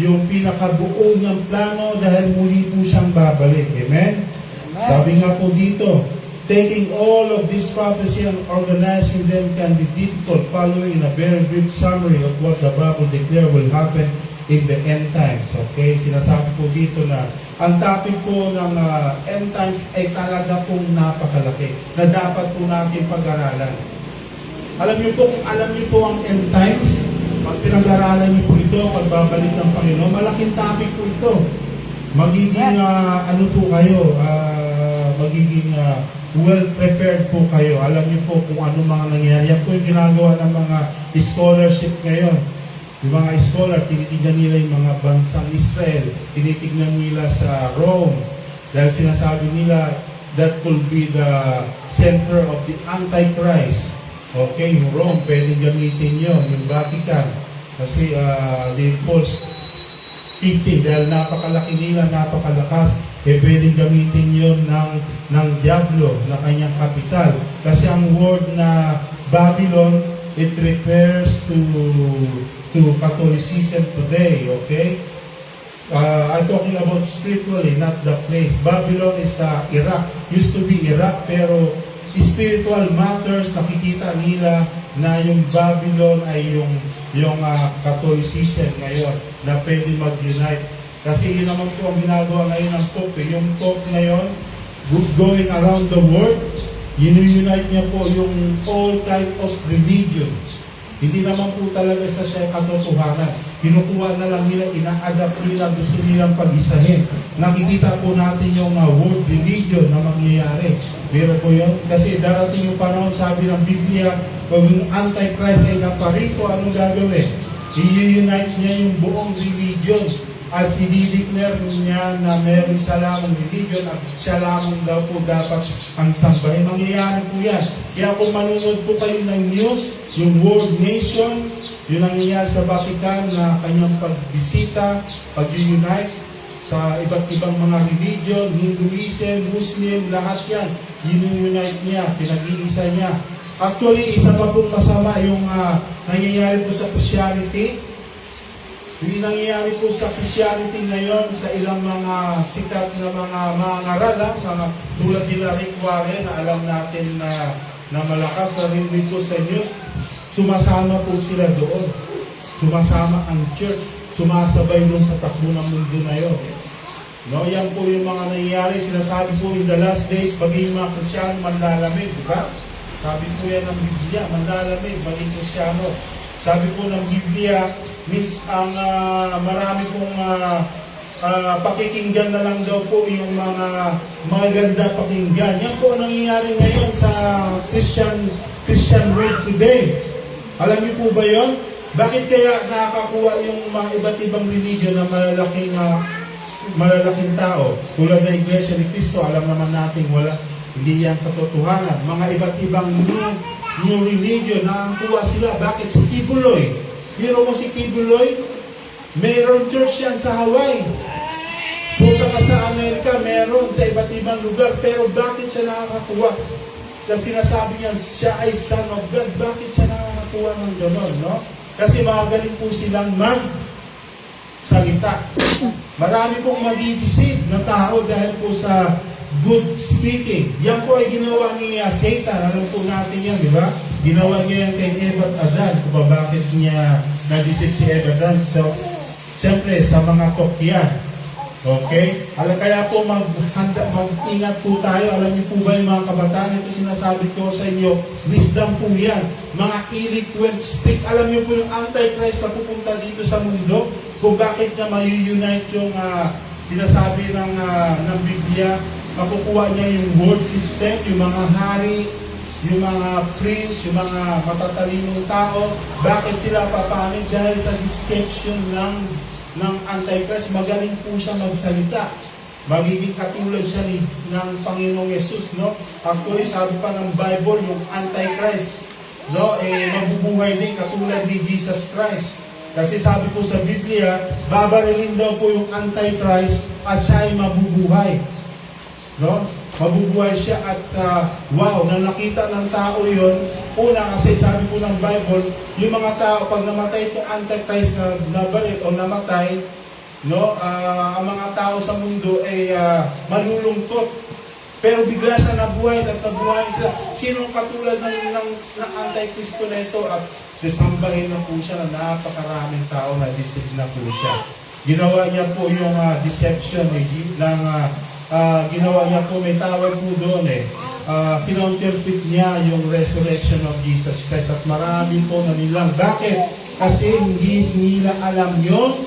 yung pinakabuo niyang plano dahil muli po siyang babalik. Amen? Sabi nga po dito, taking all of this prophecy and organizing them can be difficult, following in a very brief summary of what the Bible declare will happen in the end times. Okay? Sinasabi po dito na ang topic po ng end times ay talaga pong napakalaki na dapat po natin pag-aralan. Alam niyo po ang end times, pag pinag-aralan niyo po ito, pagbabalik ng Panginoon, malaking topic po ito. Magiging magiging well-prepared po kayo. Alam niyo po kung ano mga nangyari. Yan po yung ginagawa ng mga scholarship ngayon. Yung mga scholar, tinitignan nila yung mga bansang Israel, tinitignan nila sa Rome, dahil sinasabi nila that will be the center of the Antichrist. Okay, yung Rome, pwedeng gamitin yun, yung Vatican, kasi the false teaching, dahil napakalaki nila, napakalakas, pwedeng gamitin yun ng Diablo na kanyang kapital. Kasi ang word na Babylon, it refers to Catholicism today, okay? I'm talking about spiritually, not the place. Babylon is Iraq, used to be Iraq, pero spiritual matters, nakikita nila na yung Babylon ay yung Catholicism ngayon, na pwede mag-unite. Kasi yun naman po ang ginagawa ngayon ng Pope. Yung Pope ngayon, going around the world, unite niya po yung all kind of religion. Hindi naman po talaga siya katotohanan. Kinukuha na lang nila, ina-adapt nila, gusto nilang pag-isahin. Nakikita po natin yung world religion na mangyayari. Pero po yun, kasi darating yung panahon, sabi ng Biblia, pag yung Antichrist ay naparito, anong gagawin? I-unite niya yung buong religion at sinideclare niya na meron isa lamang religion at siya lamang daw po dapat ang sambahin. Mangyayari po yan. Kaya kung manunod po kayo ng news, yung world nation, yun ang nangyayari sa Vatican na kanyang pagbisita, pag-unite sa iba't ibang mga religion, Hinduism, Muslim, lahat yan, unite niya, pinag-iisa niya. Actually, isa pa pong masama yung nangyayari po sa Christianity. Yung nangyayari po sa Christianity ngayon sa ilang mga sikat na mga ngaral, mga tulad nila Rick Warren, na alam natin na malakas na rin dito sa news, sumasama po sila doon. Sumasama ang church, sumasabay doon sa takbo ng mundo na yun. No, yan po yung mga nangyayari. Sinasabi po in the last days, maging mga Kristyano manlalamig, di ba? Sabi po yan ng Biblia, manlalamig, maging Kristyano. Sabi po ng Biblia, ang marami pong pakikinggan na lang daw po yung mga maganda pakinggan. Yan po ang nangyayari ngayon sa Christian world today. Alam niyo po ba yon? Bakit kaya nakakakuha yung mga iba't ibang religion na malalaking tao? Tulad ng Iglesia ni Cristo, alam naman natin hindi yan katotohanan. Mga iba't ibang new religion, nakakuha sila. Bakit? Si Kibuloy. Hero mo si Kibuloy? Mayroon church yan sa Hawaii. Punta ka sa Amerika, meron sa iba't ibang lugar. Pero bakit siya nakakakuha? Kasi sinasabi niya, siya ay son of God. Bakit siya nakakakuha ng gano'n, no? Kasi magaling po silang salita. Marami pong madideceive na tao dahil po sa good speaking. Yan po ay ginawa ni Satan. Alam po natin yan, di ba? Ginawa niya yan kay Eva at Adan. Kung bakit niya na-deceive si Eva at Adan? So, siyempre, sa mga tokyan. Okay? Kaya po mag-ingat po tayo. Alam niyo po ba yung mga kabataan? Ito sinasabi ko sa inyo, wisdom po yan. Mga eloquent speak. Alam niyo po yung Antichrist na pupunta dito sa mundo, kung bakit na may-unite yung sinasabi ng Biblia, makukuha niya yung world system, yung mga hari, yung mga prince, yung mga matatalinong tao. Bakit sila papanig? Dahil sa deception ng Antichrist. Magaling po siya magsalita. Magiging katulad siya ng Panginoong Yesus, no? Actually, sabi pa ng Bible, yung Antichrist, no? Mabubuhay din katulad ni Jesus Christ. Kasi sabi po sa Biblia, babarilin daw po yung Antichrist at siya ay mabubuhay. No? Mabubuhay siya at wow, nang nakita ng tao yon, una kasi sabi po ng Bible, yung mga tao, pag namatay itong Antichrist na nabalit o namatay, no, ang mga tao sa mundo ay malulungkot. Pero bigla siya nabuhay at nabuhay sila. Sinong katulad ng Antichristo na ito? At sisambahin na po siya na napakaraming tao na deceive na po siya. Ginawa niya po yung deception ginawa niya po, may tawag po doon kinounterfeit niya yung resurrection of Jesus Christ at marami po na nilang. Bakit? Kasi hindi nila alam yung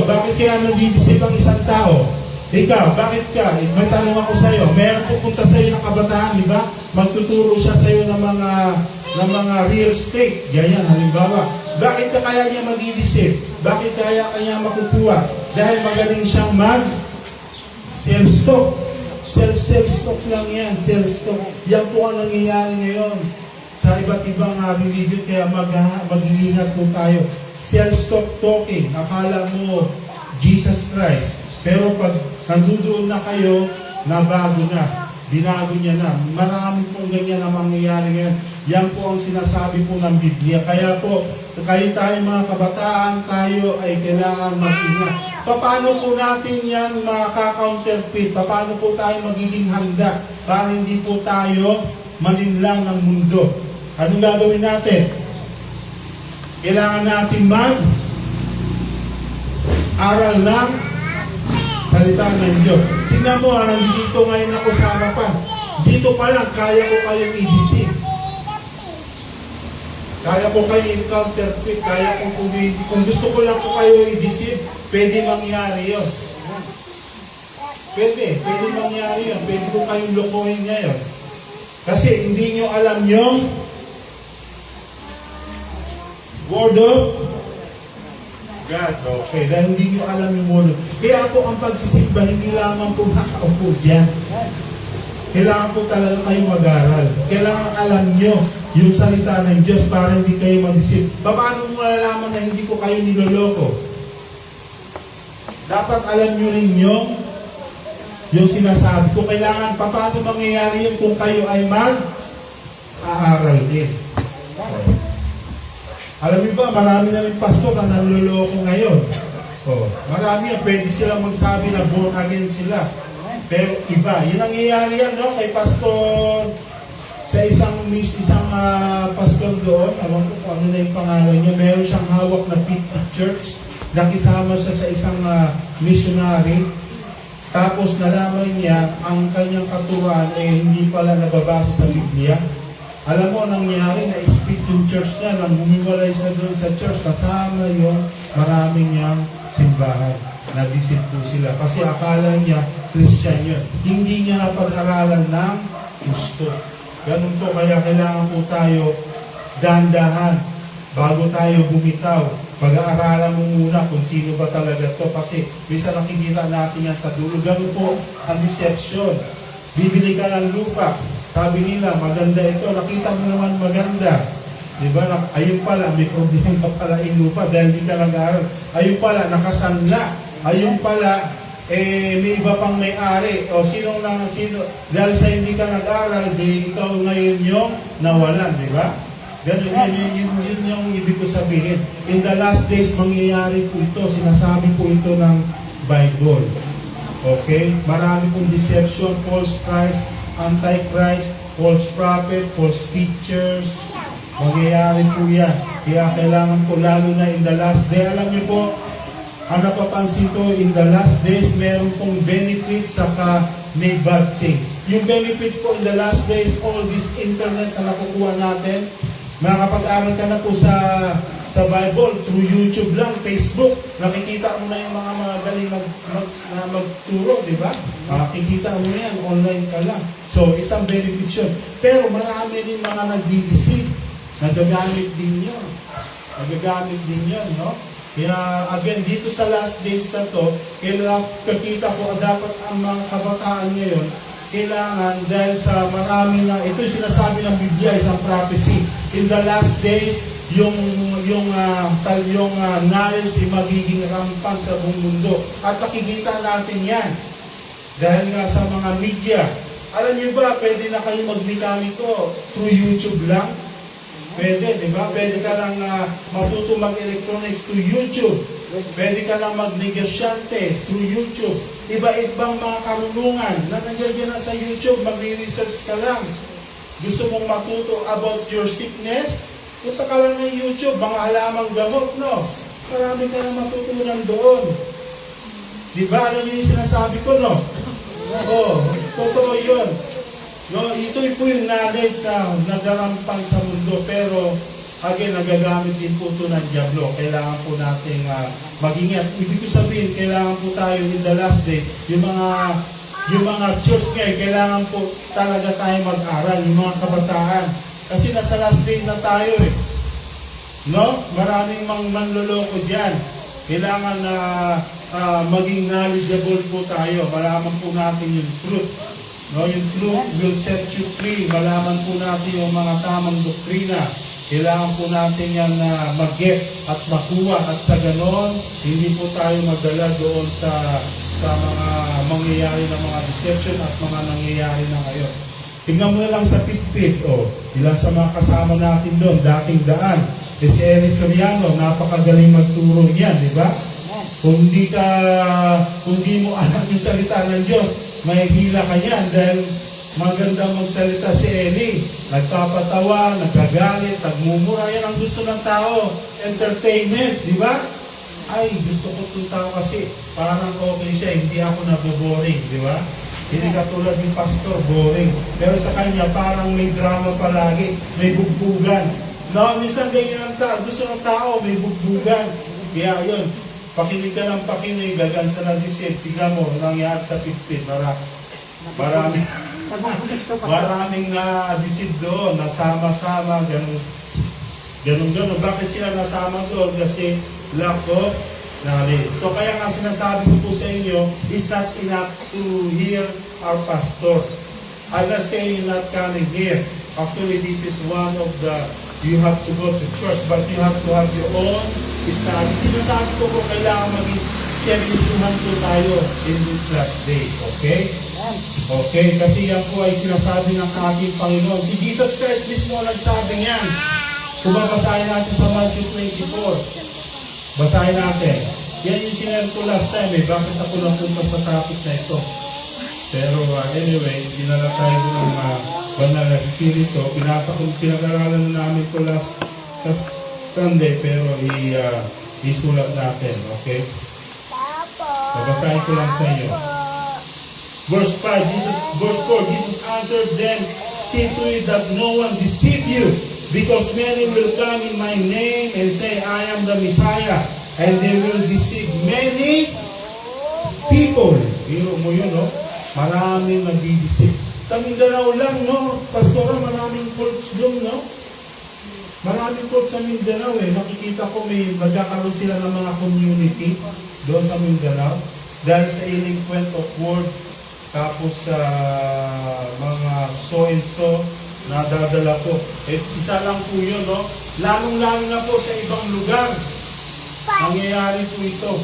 bakit kaya nandidisip ang isang tao? Ikaw, bakit ka? May tanong ako sa iyo. Meron pupunta sa iyo ng kabataan, di ba? Magtuturo siya sa iyo ng mga real estate. Ganyan, halimbawa. Bakit ka kaya niya magdidisip? Bakit kaya kanya makukuha? Dahil magaling siyang sales stock. Sales stock lang yan. Sales stock. Yan po ang nangyayari ngayon sa iba't ibang religion. Kaya mag-iingat po tayo. Sales stock talking. Akala mo Jesus Christ. Pero pag nandudoon na kayo, nabago na. Binago niya na. Marami pong ganyan na mangyayari ngayon. Yan po ang sinasabi po ng Biblia. Kaya po, kayo tayo mga kabataan, tayo ay kailangan mag-ingat. Paano po natin yan makaka-counterfeit? Paano po tayo magiging handa para hindi po tayo malinlang ng mundo? Anong gagawin natin? Kailangan natin mag-aral ng salita ng Diyos. Tingnan mo, nandito ngayon ako sa harapan. Dito pa lang, kaya ko kayong i-deceive. Kaya ko kayo i-counterfeit. Kaya ko kung gusto ko lang ko kayo i-deceive, pwede mangyari yun. Pwede mangyari yun. Pwede ko kayong lokohin ngayon. Kasi hindi nyo alam yung word of God. Okay, dahil hindi nyo alam yung word. Kaya po ang pagsisimba, hindi lamang po nakaupo dyan. Kailangan po talaga kayo mag-aral. Kailangan alam nyo yung salita ng Diyos para hindi kayo mag-isip. Paano mo malalaman na hindi ko kayo niloloko? Dapat alam nyo rin yung sinasabi ko. Kailangan, paano mangyayari yun kung kayo ay mag-aaral din? Alam niyo ba, marami na rin pastor na nanloloko ngayon. Marami yan, pwede silang magsabi na born again sila. Pero iba, yun ang nangyayari yan, no? Kay pastor, sa isang pastor doon, alam ko kung ano na yung pangalan niya, meron siyang hawak na 50 church, nakisama siya sa isang missionary, tapos nalaman niya, ang kanyang katuruan hindi pala nababasa sa Biblia. Alam mo, nangyari na split yung church niya, nang humiwalay siya doon sa church, kasama yung maraming niyang simbahan. Nag-isip po sila. Kasi akala niya, Christian yun. Hindi niya napag-aralan ng gusto. Ganun po, kaya kailangan po tayo dahan-dahan bago tayo bumitaw. Pag-aaralan mo muna kung sino ba talaga to. Kasi bisa nakikita natin yan sa dulo. Ganun po ang deception. Bibili ka ng lupa. Sabi nila, maganda ito. Nakita mo naman maganda. Diba? Ayun pala, may problema pala yung lupa dahil di ka nag-aaral. Ayun pala, nakasanla. Ayun pala, may iba pang may-ari. O sino, dahil sa hindi ka nag-aaral, di ikaw ngayon yung nawalan, di ba? Ganun, yun yung ibig ko sabihin. In the last days, mangyayari po ito. Sinasabi po ito ng Bible. Okay? Marami pong deception, false Christ, antichrist, false prophet, false teachers. Mangyayari po yan. Kaya kailangan po lalo na in the last day. Alam niyo po, ang napapansin ko, in the last days, meron pong benefits saka may bad things. Yung benefits po in the last days, all this internet na nakukuha natin, makakapag-aral ka na po sa Bible, through YouTube lang, Facebook, nakikita mo na yung mga magaling magturo, di ba? Makikita mo yan, online ka lang. So, isang benefits yun. Pero marami din mga nagdi-deceive. Nagagamit din yun. Nagagamit din yun, no? Kaya, again, dito sa last days na to, kailangan kakita ko, dapat ang mga kabataan ngayon, kailangan dahil sa marami na, ito yung sinasabi ng Biblia, isang prophecy. In the last days, yung knowledge ay magiging rampant sa buong mundo. At nakikita natin yan. Dahil nga sa mga media. Alam niyo ba, pwede na kayo mag-mekaniko through YouTube lang? Pwede, di ba? Pwede ka lang matuto mag-electronics through YouTube. Pwede ka lang mag-negosyante through YouTube. Iba-ibang mga karunungan na nandiyan na sa YouTube, magre-research ka lang. Gusto mong matuto about your sickness? Punta ka lang ng YouTube, mga halamang gamot, no? Marami ka na matutunan doon. Di ba? Ano yung sinasabi ko, no? Oo, totoo yun. No, ito po yung knowledge na nagarampang sa mundo, pero again, nagagamit din po ito ng Diablo. Kailangan po nating mag-ingat. Ibig ko sabihin, kailangan po tayo in the last day, yung mga church ngayon, kailangan po talaga tayo mag-aral, yung mga kabataan. Kasi nasa last day na tayo eh. No? Maraming manloloko dyan. Kailangan na maging knowledgeable po tayo. Malaman po natin yung truth. No, yung truth will set you free. Malaman po natin yung mga tamang doktrina. Kailangan po natin yan na mag-get at makuha. At sa ganon, hindi po tayo magdala doon sa mga mangyayari ng mga deception at mga nangyayari na ngayon. Tingnan mo na lang sa Pitpit. Ilan sa mga kasama natin doon, dating daan. Si Eri Soriano, napakagaling magturo niyan, di ba? Kung di mo alam yung salita ng Diyos, may hila ka yan dahil magandang magsalita si Eli. Nagpapatawa, nagkagalit, nagmumura. Yan ang gusto ng tao. Entertainment, di ba? Ay, gusto ko itong tao kasi parang okay siya, hindi ako naboboring, di ba? Hindi katulad ng pastor, boring. Pero sa kanya, parang may drama palagi, may bugbugan. No, minsan ganyan ang tao. Gusto ng tao, may bugbugan. Kaya yun, pakinig ka ng pakinig, gagansa na deceive. Tignan mo, nangyari sa Pitpit. Maraming na-deceive doon, nasama-sama, ganun. Bakit sila nasama doon? Kasi lack of knowledge. So kaya nga sinasabi ko po sa inyo, it's not enough to hear our pastor. I'm not saying not coming here. Actually, this is one of the, you have to go to church, but you have to have your own study. Sinasabi ko po, kailangan maging seryosuhan po tayo in these last days, okay? Okay, kasi yan po ay sinasabi ng ating Panginoon. Si Jesus Christ mismo nagsabi niyan. Kung babasahin natin sa Matthew 24, basahin natin. Yan yung sinare ko last time eh. Bakit ako napunta sa topic na ito? Pero anyway, dinala tayo ng banal na spirito. Pinag-aralan namin ko last Sunday, pero isulat natin, okay? Babasahin ko lang sa inyo. Verse 4, Jesus answered them, see to it that no one deceive you, because many will come in my name and say, I am the Messiah, and they will deceive many people. Hiro mo yun, no? Maraming nag-deceive. Sa Mindanao lang, no? Pastora, maraming cults doon, no? Maraming cults sa Mindanao, eh. Nakikita ko magkakaroon sila ng mga community doon sa Mindanao. Dahil sa eloquent of word tapos sa mga so and so na dadala po. Isa lang po yun, no? Lalong-lalo na po sa ibang lugar. Nangyayari po ito.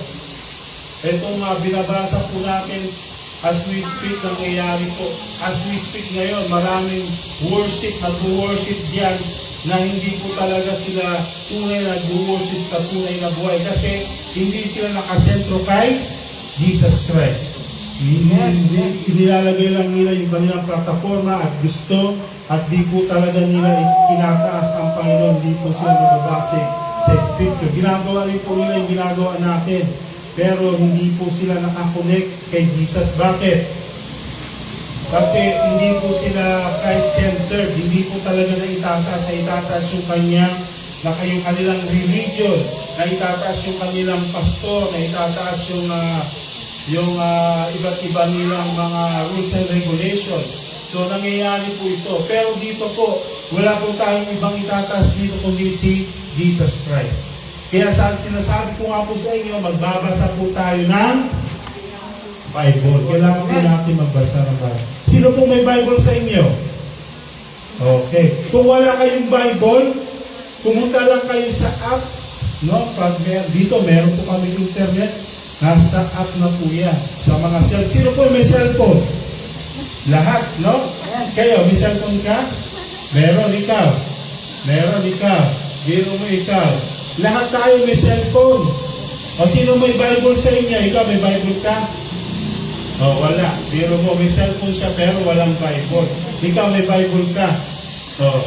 Itong binabasa po natin as we speak, nangyayari po. As we speak ngayon, maraming worship, nag-worship diyan na hindi po talaga sila tunay na nag-worship sa tunay na buhay. Kasi hindi sila nakasentro kay Jesus Christ. Inilalagay lang nila yung kanilang plataforma at gusto at di po talaga nila kinataas ang Panginoon. Di po sila nababase sa Scripture. Ginagawa rin po nila yung ginagawa natin. Pero hindi po sila nakakonect kay Jesus. Bakit? Kasi hindi po sila Christ-centered. Hindi po talaga na itataas yung kanilang religion, na itataas yung kanilang pastor, na itataas yung iba't iba nilang mga rules and regulations. So, nangyayari po ito. Pero dito po, wala po tayong ibang itataas dito kundi si Jesus Christ. Kaya sinasabi ko nga po sa inyo, magbabasa po tayo ng Bible. Kailangan po natin magbasa ng Bible. Sino po may Bible sa inyo? Okay. Kung wala kayong Bible, pumunta lang kayo sa app. No? Dito, meron po kami internet. Nasa app na po yan. Sa mga cellphone. Sino po may cellphone? Lahat, no? Kayo, may cellphone ka? Meron, ikaw. Meron, ikaw. Biro mo, ikaw. Lahat tayo may cellphone. O sino may Bible sa inyo? Ikaw, may Bible ka? O, wala. Biro mo, may cellphone siya pero walang Bible. Ikaw, may Bible ka? O,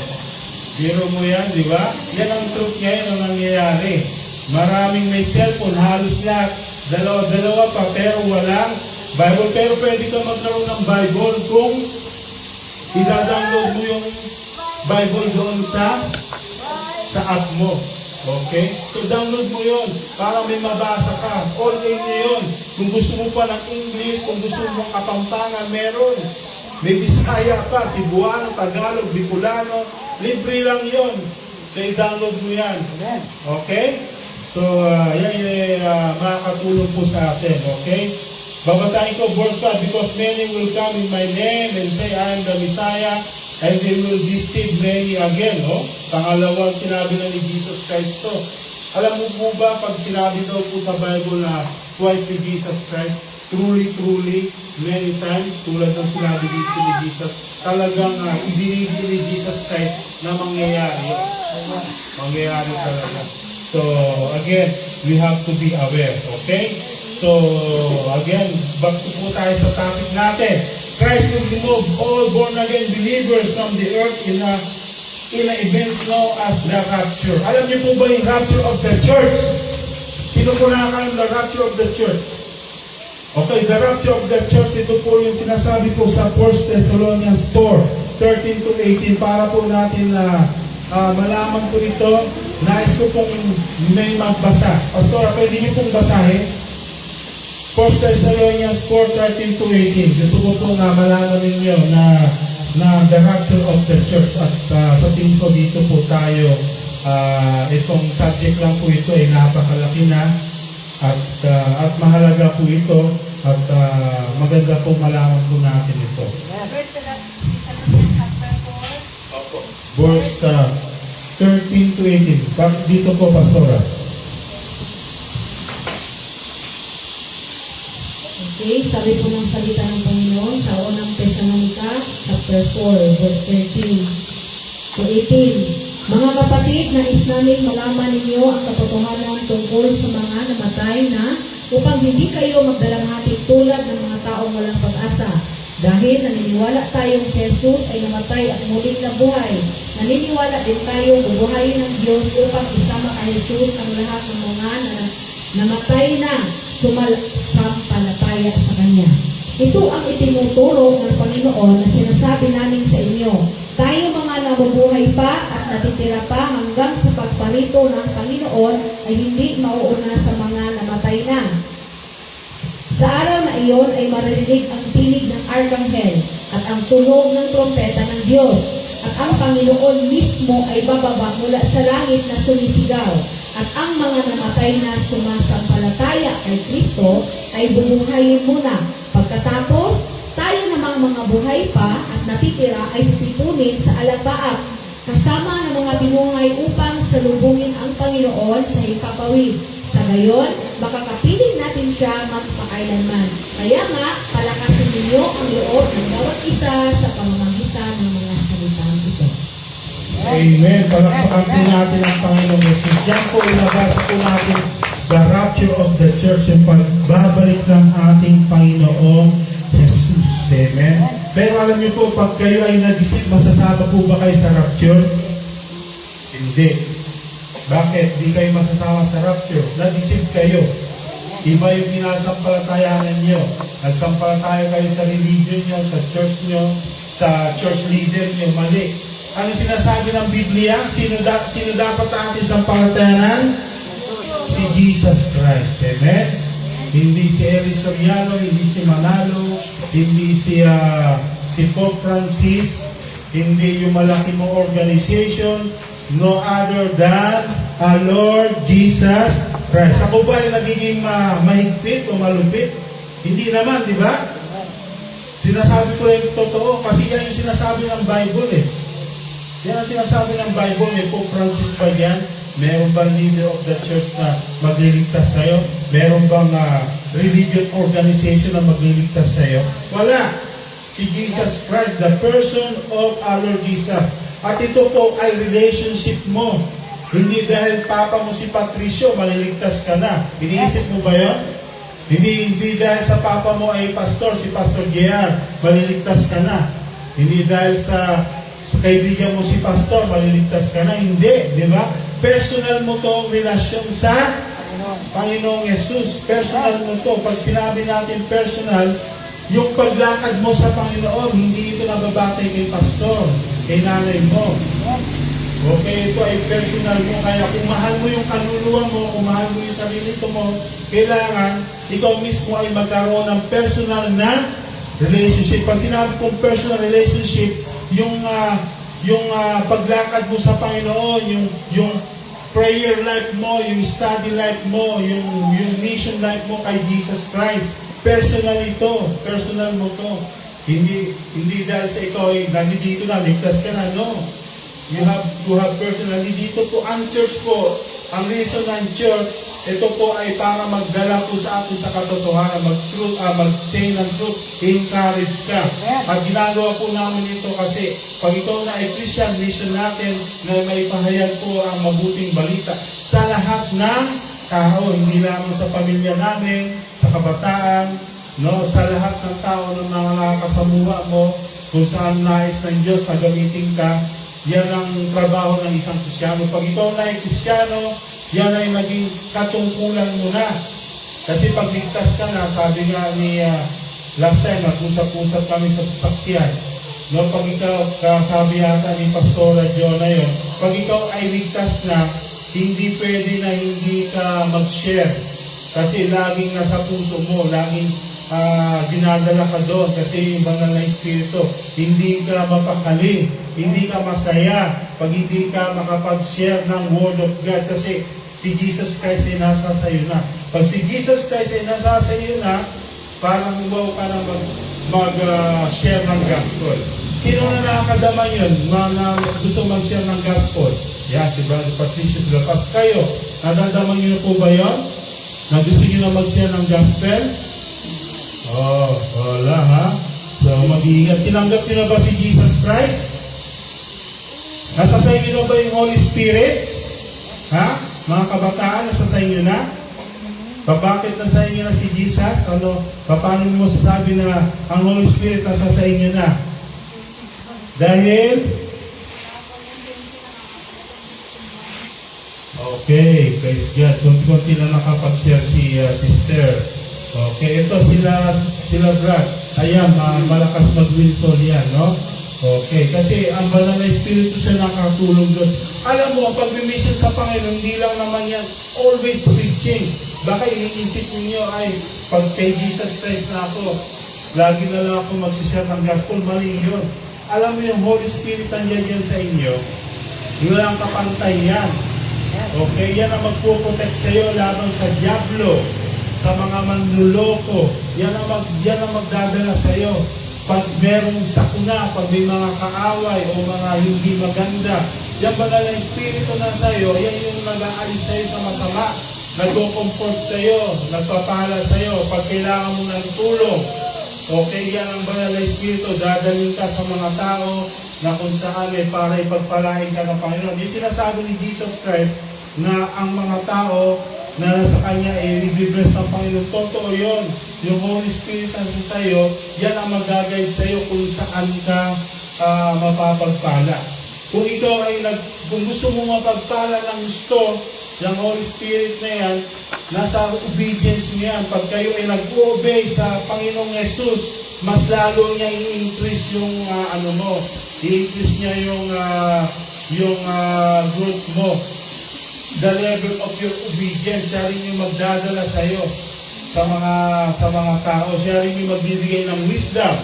biro mo yan, di ba? Yan ang truth ngayon ang nangyayari. Maraming may cellphone, halos lahat. Dalawa pa, pero walang Bible. Pero pwede ka magkaroon ng Bible kung i-download mo yung Bible doon sa app mo. Okay? So download mo yon para may mabasa ka. All in yun. Kung gusto mo pa ng English, kung gusto mo ng Kapampangan, meron. May Bisaya pa, Cebuano, Tagalog, Bicolano. Libre lang yon. So i-download mo yan. Okay? So, yan makakatulong po sa atin, okay? Babasahin ko, verse 5, because many will come in my name and say, I am the Messiah, and they will deceive many again, no? Pangalawang sinabi na ni Jesus Christ to. Alam mo po ba, pag sinabi daw po sa Bible na twice ni Jesus Christ, truly, many times, tulad ng sinabi dito ni Jesus, talagang ibinigay ni Jesus Christ na mangyayari. Mangyayari talaga. So, again, we have to be aware, okay? So, again, back to po tayo sa topic natin. Christ will remove all born-again believers from the earth in an event known as the rapture. Alam niyo po ba yung rapture of the church? Sino po nakakalam the rapture of the church? Okay, the rapture of the church, ito po yung sinasabi po sa 1 Thessalonians 4:13-18 para po natin na malaman po ito. Nais ko pong may magbasa. Pastor, pwede niyo pong basahin? 1 Thessalonians 4:13-18. Gusto ko pong malaman ninyo na the rapture of the church. At sa tingin ko dito po tayo, itong subject lang po ito ay napakalaki na at mahalaga po ito at maganda po malaman po natin ito. Verse 13-18. Dito po, Pastora. Okay, sabi po ng salita ng Panginoon sa unang Tesalonica, chapter 4, verse 13-18. Mga kapatid, nais namin malaman ninyo ang katotohanan tungkol sa mga namatay na upang hindi kayo magdalamhati tulad ng mga taong walang pag-asa. Dahil naniniwala tayong si Jesus ay namatay at muling nabuhay, naniniwala din tayo bubuhayin ng Diyos upang isama kay Jesus ang lahat ng mga namatay na sumasampalataya sa Kanya. Ito ang itinuturo ng Panginoon na sinasabi namin sa inyo. Tayo mga nabubuhay pa at natitira pa hanggang sa pagparito ng Panginoon ay hindi mauuna sa mga namatay na. Sa araw na iyon ay maririnig ang tinig ng arkanghel at ang tunog ng trompeta ng Diyos. At ang Panginoon mismo ay bababa mula sa langit na sumisigaw. At ang mga namatay na sumasampalataya kay Kristo ay bubuhayin muna. Pagkatapos, tayo buhay pa at natitira ay titipunin sa alabaap kasama ng mga binungay upang salubungin ang Panginoon sa ikapawid. Sa gayon, makakapiling natin siya magpakailanman. Kaya nga, palakasin ninyo ang loob ng bawat isa sa pamamagitan ng mga salitang ito. Amen. Palakpakan po natin ang Panginoong Jesus. Yan po, ilabas po natin the rapture of the church, yung pagbabalik ng ating Panginoong Jesus. Amen. Pero alam niyo po, pag kayo ay nag-isip, masasama po ba kayo sa rapture? Hindi. Bakit? Di kayo masasama sa rapture. Nag-isip kayo. Iba yung pinasampalatayanan niyo. Nagsampalataya kayo sa religion niyo, sa church niyo, sa church leader niyo. Mali. Ano sinasabi ng Biblia? Sino dapat ating sampalatayanan? Si Jesus Christ. Amen? Hindi si Eli Soriano, hindi si Manalo, hindi si Pope Francis, hindi yung malaki mong organization, no other than our Lord Jesus Christ. Ako ba ay nagiging mahigpit o malupit? Hindi naman, di ba? Sinasabi ko yung totoo kasi yan yung sinasabi ng Bible eh. Yan ang sinasabi ng Bible. May Pope Francis pa yan. Meron bang leader of the church na magliligtas sa'yo? Meron bang religious organization na magliligtas sa'yo? Wala. Si Jesus Christ, the person of our Lord Jesus. At ito po ay relationship mo. Hindi dahil papa mo si Patricio, maliligtas ka na. Iniisip mo ba yun? Hindi dahil sa papa mo ay pastor, si Pastor JR, maliligtas ka na. Hindi dahil sa kaibigan mo si pastor, maliligtas ka na. Hindi, di ba? Personal mo to relasyon sa Panginoong Jesus. Personal mo to. Pag sinabi natin personal, yung paglakad mo sa Panginoon, hindi ito nababatay kay pastor, kay nanay mo. Okay, ito ay personal mo. Kaya kung mahal mo yung kaluluwa mo, kung mahal mo yung sarili mo, kailangan ikaw mismo ay magkaroon ng personal na relationship. Pag sinabi kong personal relationship, yung paglakad mo sa Panginoon, yung prayer life mo, yung study life mo, yung mission life mo kay Jesus Christ. Personal ito. Personal mo to. Hindi dahil sa ikaw ay nandito na, ligtas ka na. No. You have to have personal. Dito po ang church po, ang reason ng church, ito po ay para magdala po sa atin sa katotohanan, mag-say ng truth, encourage ka. At ginagawa po namin ito kasi pag ikaw na ay Christian, mission natin na may pahayag po ang mabuting balita sa lahat ng tao, hindi lamang sa pamilya namin, sa kabataan, no, sa lahat ng tao ng mga nakakasamuha mo, kung saan nais ng Diyos na gamitin ka. Yan ang trabaho ng isang Kristyano. Pag ikaw na ay Kristyano, yan ay maging katungkulan mo na. Kasi pag ligtas ka na, sabi nga ni last time, nag-usap-usap kami sa sasakyan. No, pag ikaw, sabi yata ni Pastora Jonah yun, pag ikaw ay ligtas na, hindi pwede na hindi ka mag-share. Kasi laging nasa puso mo, laging dinadala ka doon kasi yung banal na Espiritu. Hindi ka mapakali, hindi ka masaya pag hindi ka makapag-share ng Word of God kasi si Jesus Christ ay nasa sa iyo na. Pag si Jesus Christ ay nasa sa iyo na, parang wow ka na mag-share ng gospel. Sino na nakakadama yun na gusto mag-share ng gospel? Yeah, si Brother Patricio sila. Pas kayo, nadadama nyo na po ba yun? Na gusto nyo na mag-share ng gospel? Oh, wala ha? So, mag-iingat. Tinanggap nyo na ba si Jesus Christ? Nasa sa inyo na ba yung Holy Spirit? Ha? Mga kabataan, nasa sa inyo na? Bakit nasa inyo na si Jesus? Paano mo masasabi na ang Holy Spirit nasa sa inyo na? Dahil? Okay, praise God. Kunti-kunti na nakapag-share si sister. Okay, ito sila Brad. Ayan, malakas mag-winsol yan, no? Okay, kasi ang banal na Espiritu siya nakatulong doon. Alam mo, pag mission sa Panginoon, hindi lang naman yan always preaching. Baka iniisip niyo ay, pag kay Jesus Christ na ako, lagi na lang ako magsishare ng gospel, mali yun. Alam mo yung Holy Spirit nandiyan yan sa inyo, yun ang kapantay yan. Okay, yan ang magpuprotect sa iyo laban sa diablo, sa mga manluloko. Yan ang magdadala sa iyo. pag merong sakuna, pag may mga kaaway o mga hindi maganda, yung banal na Espiritu na sa'yo, yan yung nag-aalis sa'yo sa masama, nag-comfort sa'yo, nagpapala sa'yo, pag kailangan mo ng tulong. Okay, yan ang banal na Espiritu, dadalhin ka sa mga tao na kung saan para ipagpalain ka ng Panginoon. Yung sinasabi ni Jesus Christ na ang mga tao na nasa Kanya ay i-bless ng Panginoon. Totoo yun. Yung Holy Spirit na sa iyo, yan ang mag-guide sa iyo kung saan ka mapapagpala. Kung ikaw ay kung gusto mo mapagpala ng gusto, yung Holy Spirit na yan, nasa obedience mo yan. Pag kayo ay nag-obey sa Panginoong Jesus, mas lalo niya i-increase yung i-increase niya yung growth mo. The level of your obedience, siya rin yung magdadala sa iyo sa mga tao. Siya rin yung magbibigay ng wisdom.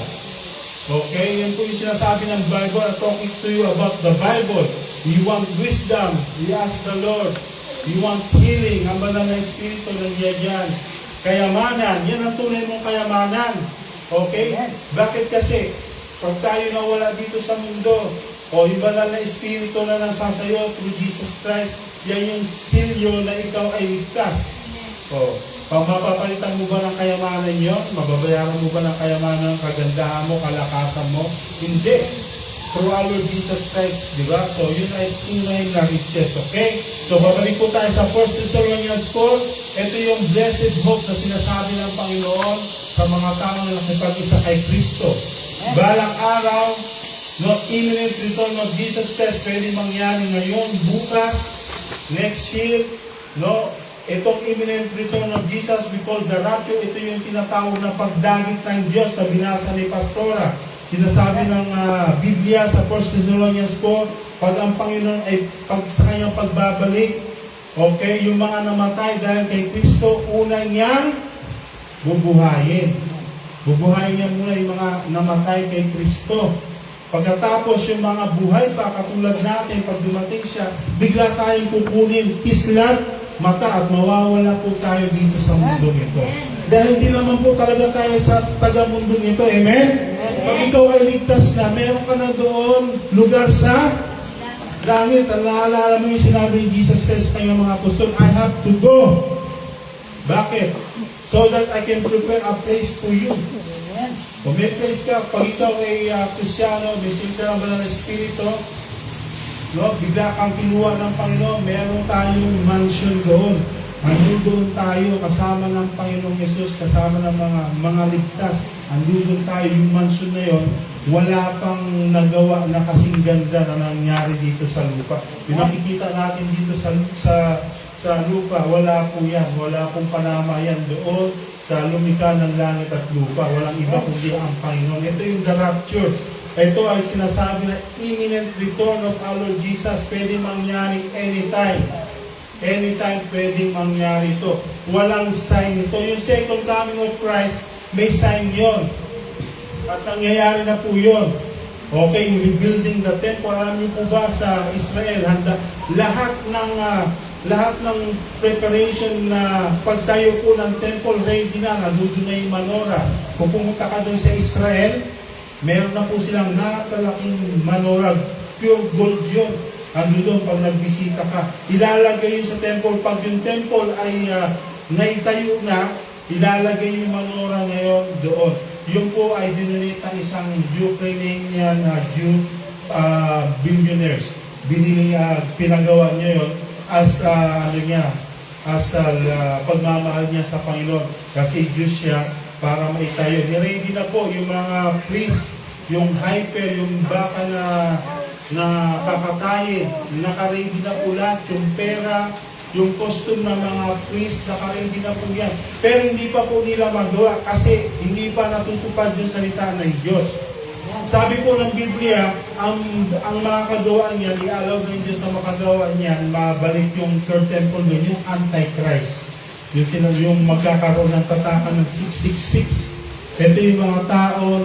Okay, yan po yung sinasabi ng Bible. I'm talking to you about the Bible. You want wisdom, you ask the Lord. You want healing, ang banal na Espiritu nandiyan yan. Kayamanan, yan ang tunay mong kayamanan. Okay? Bakit kasi? Pag tayo nawala dito sa mundo, yung banal na Espiritu na nasa sayo through Jesus Christ, yan yung silyo na ikaw ay ligtas. Pag mapapalitan mo ba ng kayamanan yun? Mababayaran mo ba ng kayamanan, kagandahan mo, kalakasan mo? Hindi. Through our Lord Jesus Christ, di ba? So, yun ay tunay na riches, okay? So, babalik po tayo sa 1 Thessalonians 4. Ito yung blessed hope na sinasabi ng Panginoon sa mga tao na nakipag-isa kay Kristo. Balang araw, imminent return of Jesus Christ, pwede mangyari ngayon, bukas, next year, itong imminent return of Jesus, we call the rapture. Ito yung tinatawag na pagdagit ng Diyos na binasa ni Pastora. Sinasabi ng Biblia sa 1 Thessalonians 4, pag ang Panginoon ay sa kanyang pagbabalik, okay, yung mga namatay dahil kay Kristo, una niyang bubuhayin. Bubuhayin niya muna yung mga namatay kay Kristo. Pagkatapos yung mga buhay pa, katulad natin, pag dumating siya, bigla tayong kukunin, kislat, mata at mawawala po tayo dito sa mundong ito. Dahil hindi naman po talaga tayo sa taga-mundong ito. Amen? Pag ikaw ay ligtas na, meron ka na doon lugar sa langit. At naalala mo yung sinabi ni Jesus Christ sa kanyang mga apostol, I have to go. Bakit? So that I can prepare a place for you. Kung may place ka, pag ikaw ay Kristiyano, may sinta ng banal na Espiritu, bigla kang kinuha ng Panginoon, meron tayong mansion doon. Andun tayo kasama ng Panginoong Yesus, kasama ng mga ligtas. Andun tayo, yung mansion na yon, wala pang nagawa na kasing ganda na nangyari dito sa lupa. Yung nakikita natin dito sa lupa, wala po yan. Wala pong panama yan doon sa lumikha ng langit at lupa. Walang iba kundi ang Panginoon. Ito yung the rapture. Ito ay sinasabi na imminent return of our Lord Jesus. Pwede mangyari anytime. Anytime pwedeng mangyari ito. Walang sign ito. Yung second coming of Christ, may sign yon. At nangyayari na po yun. Okay, yung rebuilding the temple. Alam niyo po ba sa Israel, handa lahat ng preparation na pagtayo po ng temple, ready na, nandun na yung menorah. Kung pumunta ka doon sa Israel, meron na po silang napakalaking menorah, pure gold yun. Ando doon pag nagbisita ka. Ilalagay yun sa temple. Pag yung temple ay naitayo na, ilalagay yung menorah ngayon doon. Yun po ay dinonate ng isang Ukrainian Jew billionaires. Pinagawa niya yun as pagmamahal niya sa Panginoon. Kasi Diyos siya para maitayo. Niready na po yung mga priest, yung hyper, yung baka na kakatayin, nakaready na po lahat, yung pera, yung costume ng mga priest, nakaready na po yan. Pero hindi pa po nila magawa kasi hindi pa natutupad yung salita ng Diyos. Sabi po ng Biblia, ang makakagawa niyan, i-allow ng Diyos na makagawa niyan, mabalik yung third temple doon, yung Antichrist. Yung magkakaroon ng tatakan ng 666. Ito yung mga tao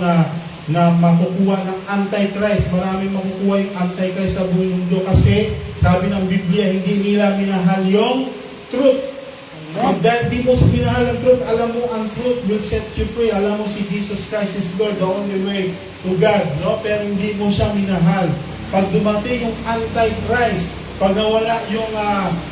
na makukuha ng Antichrist. Maraming makukuha yung Antichrist sa buong mundo kasi sabi ng Biblia, hindi nila minahal yung truth. Pag dahil di mo minahal ang truth, alam mo ang truth will set you free. Alam mo si Jesus Christ is Lord, the only way to God, no? Pero hindi mo siya minahal. Pag dumating yung Antichrist, pag nawala yung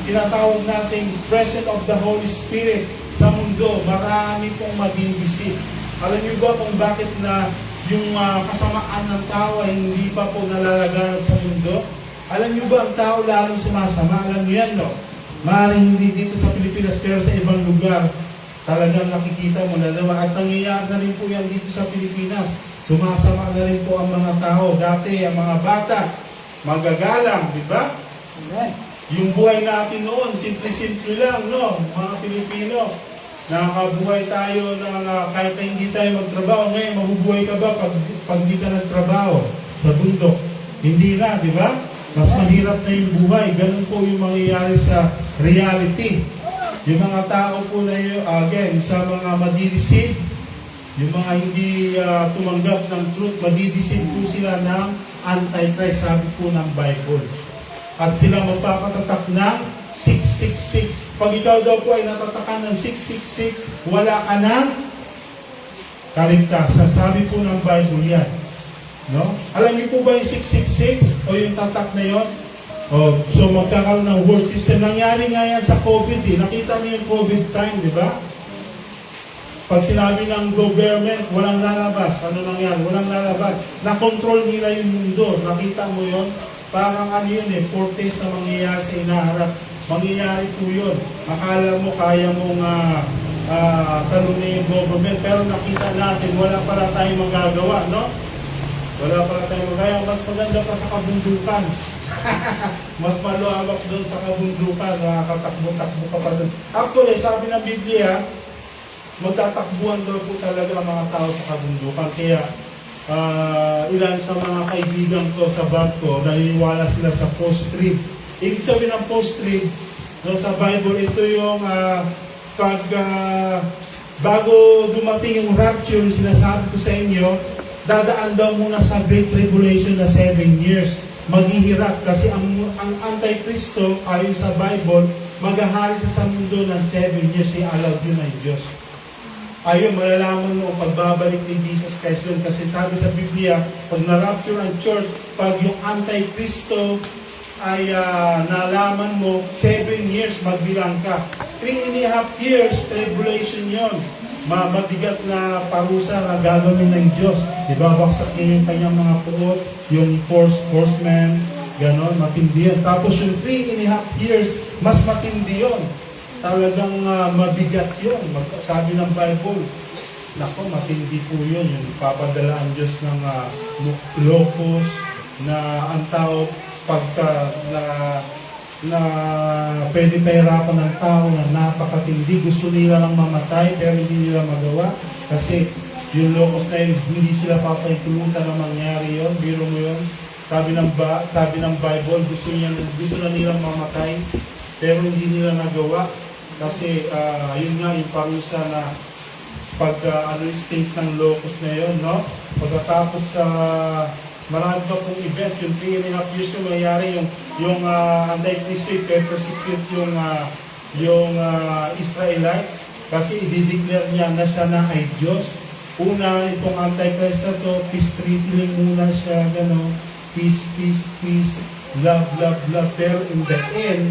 tinatawag nating presence of the Holy Spirit sa mundo, marami pong mabibisip. Alam niyo ba kung bakit na yung kasamaan ng tao ay hindi pa po nalalaganap sa mundo? Alam niyo ba ang tao lalong sumasama? Alam niyo yan, no? Maaaring hindi dito sa Pilipinas, pero sa ibang lugar, talagang nakikita mo na naman. At nangyayari na rin po yan dito sa Pilipinas. Sumasama na rin po ang mga tao. Dati, ang mga bata, magagalang, di ba? Yung buhay natin noon, simple-simple lang, no? Mga Pilipino, nakakabuhay tayo ng kahit na hindi tayo magtrabaho. Ngayon, mabubuhay ka ba pag hindi ka nagtrabaho sa bundok? Hindi na, di ba? Mas mahirap na yung buhay. Ganun po yung mangyayari sa reality. Yung mga tao po na yun, again, sa mga madideceive, yung mga hindi tumanggap ng truth, madideceive po sila ng Antichrist, sabi po ng Bible. At sila magpapatatak ng 666. Pag ikaw daw po ay natatakan ng 666, wala ka ng kaligtasan. Sabi po ng Bible yan. No? Alam niyo po ba yung 666 o yung tatak na yon? So magkakaroon ng world system. Nangyari nga yan sa COVID. Nakita niyo yung COVID time, di ba? Pag sinabi ng government, walang lalabas. Ano nangyari? Walang lalabas. Nakontrol nila yung mundo. Nakita mo yon? Parang ano yun foretaste na mangyayari sa inaharap. Mangyayari po yun. Akala mo kaya mong talunin yung government, pero nakita natin, wala pala tayong magagawa, no? Wala pala tayong magagawa. Mas maganda pa sa kabundukan. Mas maluwag doon sa kabundukan, nakakatakbo-takbo ka pa doon. Actually, sabi ng Biblia, magtatakbuhan daw po talaga ang mga tao sa kabundukan. Kaya, ilan sa mga kaibigan ko sa barko, naniniwala sila sa post-trib. Ibig sabihin ng post-trib, no, sa Bible, ito yung bago dumating yung rapture, yung sinasabi ko sa inyo, dadaan daw muna sa Great Tribulation na 7 years. Maghihirap kasi ang Antikristo, ayon sa Bible, maghahari siya sa mundo ng 7 years. I-allowed yun ng Diyos. Ayun, malalaman mo ang pagbabalik ni Jesus Christ yun. Kasi sabi sa Biblia, pag na-rapture ang church, pag yung Antikristo ay nalaman mo, 7 years magbilang ka. 3.5 years, tribulation yon. Mabigat na parusa na gagawin ng Diyos. Ibabaksak niya yung kanyang mga puot, yung horsemen, ganon, matindi yun. Tapos yung 3.5 years, mas matindi yun. Talagang mabigat yun. Sabi ng Bible, nako, matindi po yun. Yung papadala ang Diyos ng locus na ang tao pagka na pwede pahirapan ng tao na napakatindi. Gusto nila lang mamatay pero hindi nila magawa. Kasi yung locus na yun, hindi sila papaitulutan na mangyari yun. Biro mo yun. Sabi ng Bible, gusto na nilang mamatay pero hindi nila nagawa. Kasi yun nga yung parusa na pag instinct ng locus na yun, no? Pagkatapos marami pa pong event, yung 3.5 years yung mayayari, yung Antichrist persecute yung Israelites kasi i-declare niya na siya na ay Diyos. Una, itong Antichrist na to, peace treaty muna siya, gano'n, peace, peace, peace, love, love, love. Pero in the end,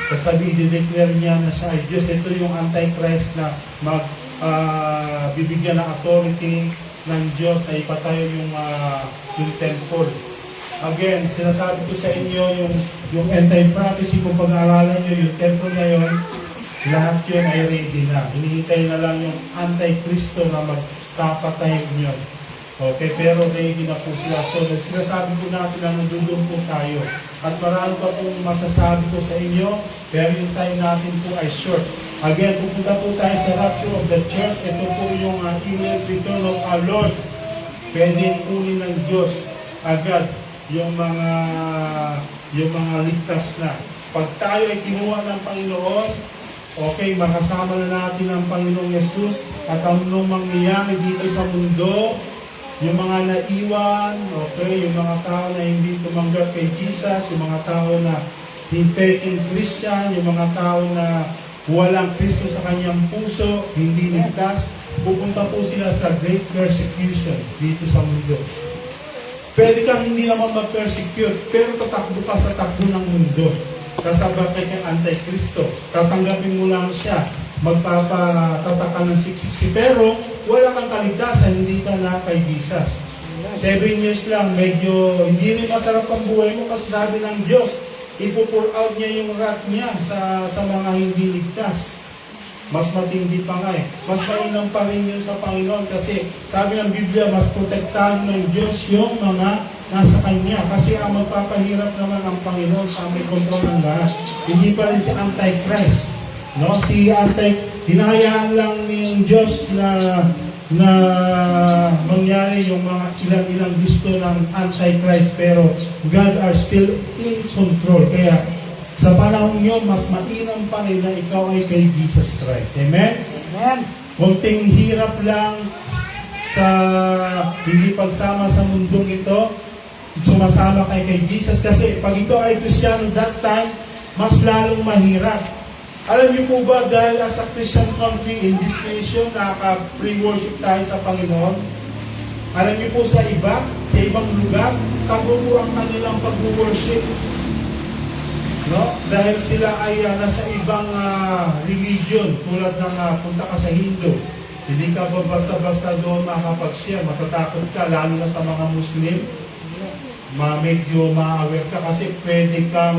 kasabi, i-declare niya na siya ay Diyos. Ito yung Antichrist na bibigyan ng authority ng Diyos na ipatayo yung temple. Again, sinasabi ko sa inyo yung end time prophecy, kung pag-aaralan nyo yung temple ngayon, lahat yun ay ready na. Hinihintay na lang yung Antikristo na magpapatay nyo. Okay, pero ready na po sila. So, sinasabi ko natin na nandun po tayo. At marami pa pong masasabi ko sa inyo, pero yung time natin po ay short. Again, pupunta po tayo sa rapture of the church. Ito po yung imminent return of our Lord. Pwede kunin ng Diyos agad yung mga ligtas na. Pag tayo ay kinuha ng Panginoon, okay, makasama na natin ang Panginoong Yesus at anong mangyayari dito sa mundo, yung mga naiwan, okay, yung mga tao na hindi tumanggap kay Jesus, yung mga tao na fake Christian, yung mga tao na walang Kristo sa kanyang puso, hindi ligtas, pupunta po sila sa great persecution dito sa mundo. Pwede kang hindi naman mag-persecute, pero tatakbo ka sa takbo ng mundo. Kasabay ka kang anti-Kristo. Tatanggapin mo lang siya. Magpapatatak ka ng siksiksi. Pero wala kang kaligtasan, hindi ka na kay Jesus. 7 years lang, medyo hindi rin masarap ang buhay mo kasi sabi ng Diyos, ipo-pour out niya yung wrath niya sa mga hindi ligtas. Mas matindi pa nga eh. Mas mainam pa rin yun sa Panginoon kasi sabi ng Biblia, mas protektahan ng Diyos yung mga nasa Kanya. Kasi ang magpapahirap naman ang Panginoon sa may kontrol ng lahat. Hindi pa rin si Antichrist. No? Si hinahayaan lang ng Diyos na mangyari yung mga ilang gusto ng Antichrist pero God are still in control. Kaya sa panahon nyo, mas mainam pa rin na ikaw ay kay Jesus Christ. Amen? Amen. Konting hirap lang sa hindi pagsama sa mundong ito, sumasama kay Jesus kasi pag ito ay Kristiyano that time, mas lalong mahirap. Alam niyo po ba, dahil as a Christian country in this nation, nakaka-pre-worship tayo sa Panginoon, alam niyo po sa ibang lugar, tago po ang kanilang pag-worship. No? Dahil sila ay nasa ibang religion, tulad ng punta ka sa Hindu. Hindi ka ba basta-basta doon makapag-share, matatakot ka, lalo na sa mga Muslim. Medyo ma-aware ka kasi pwede kang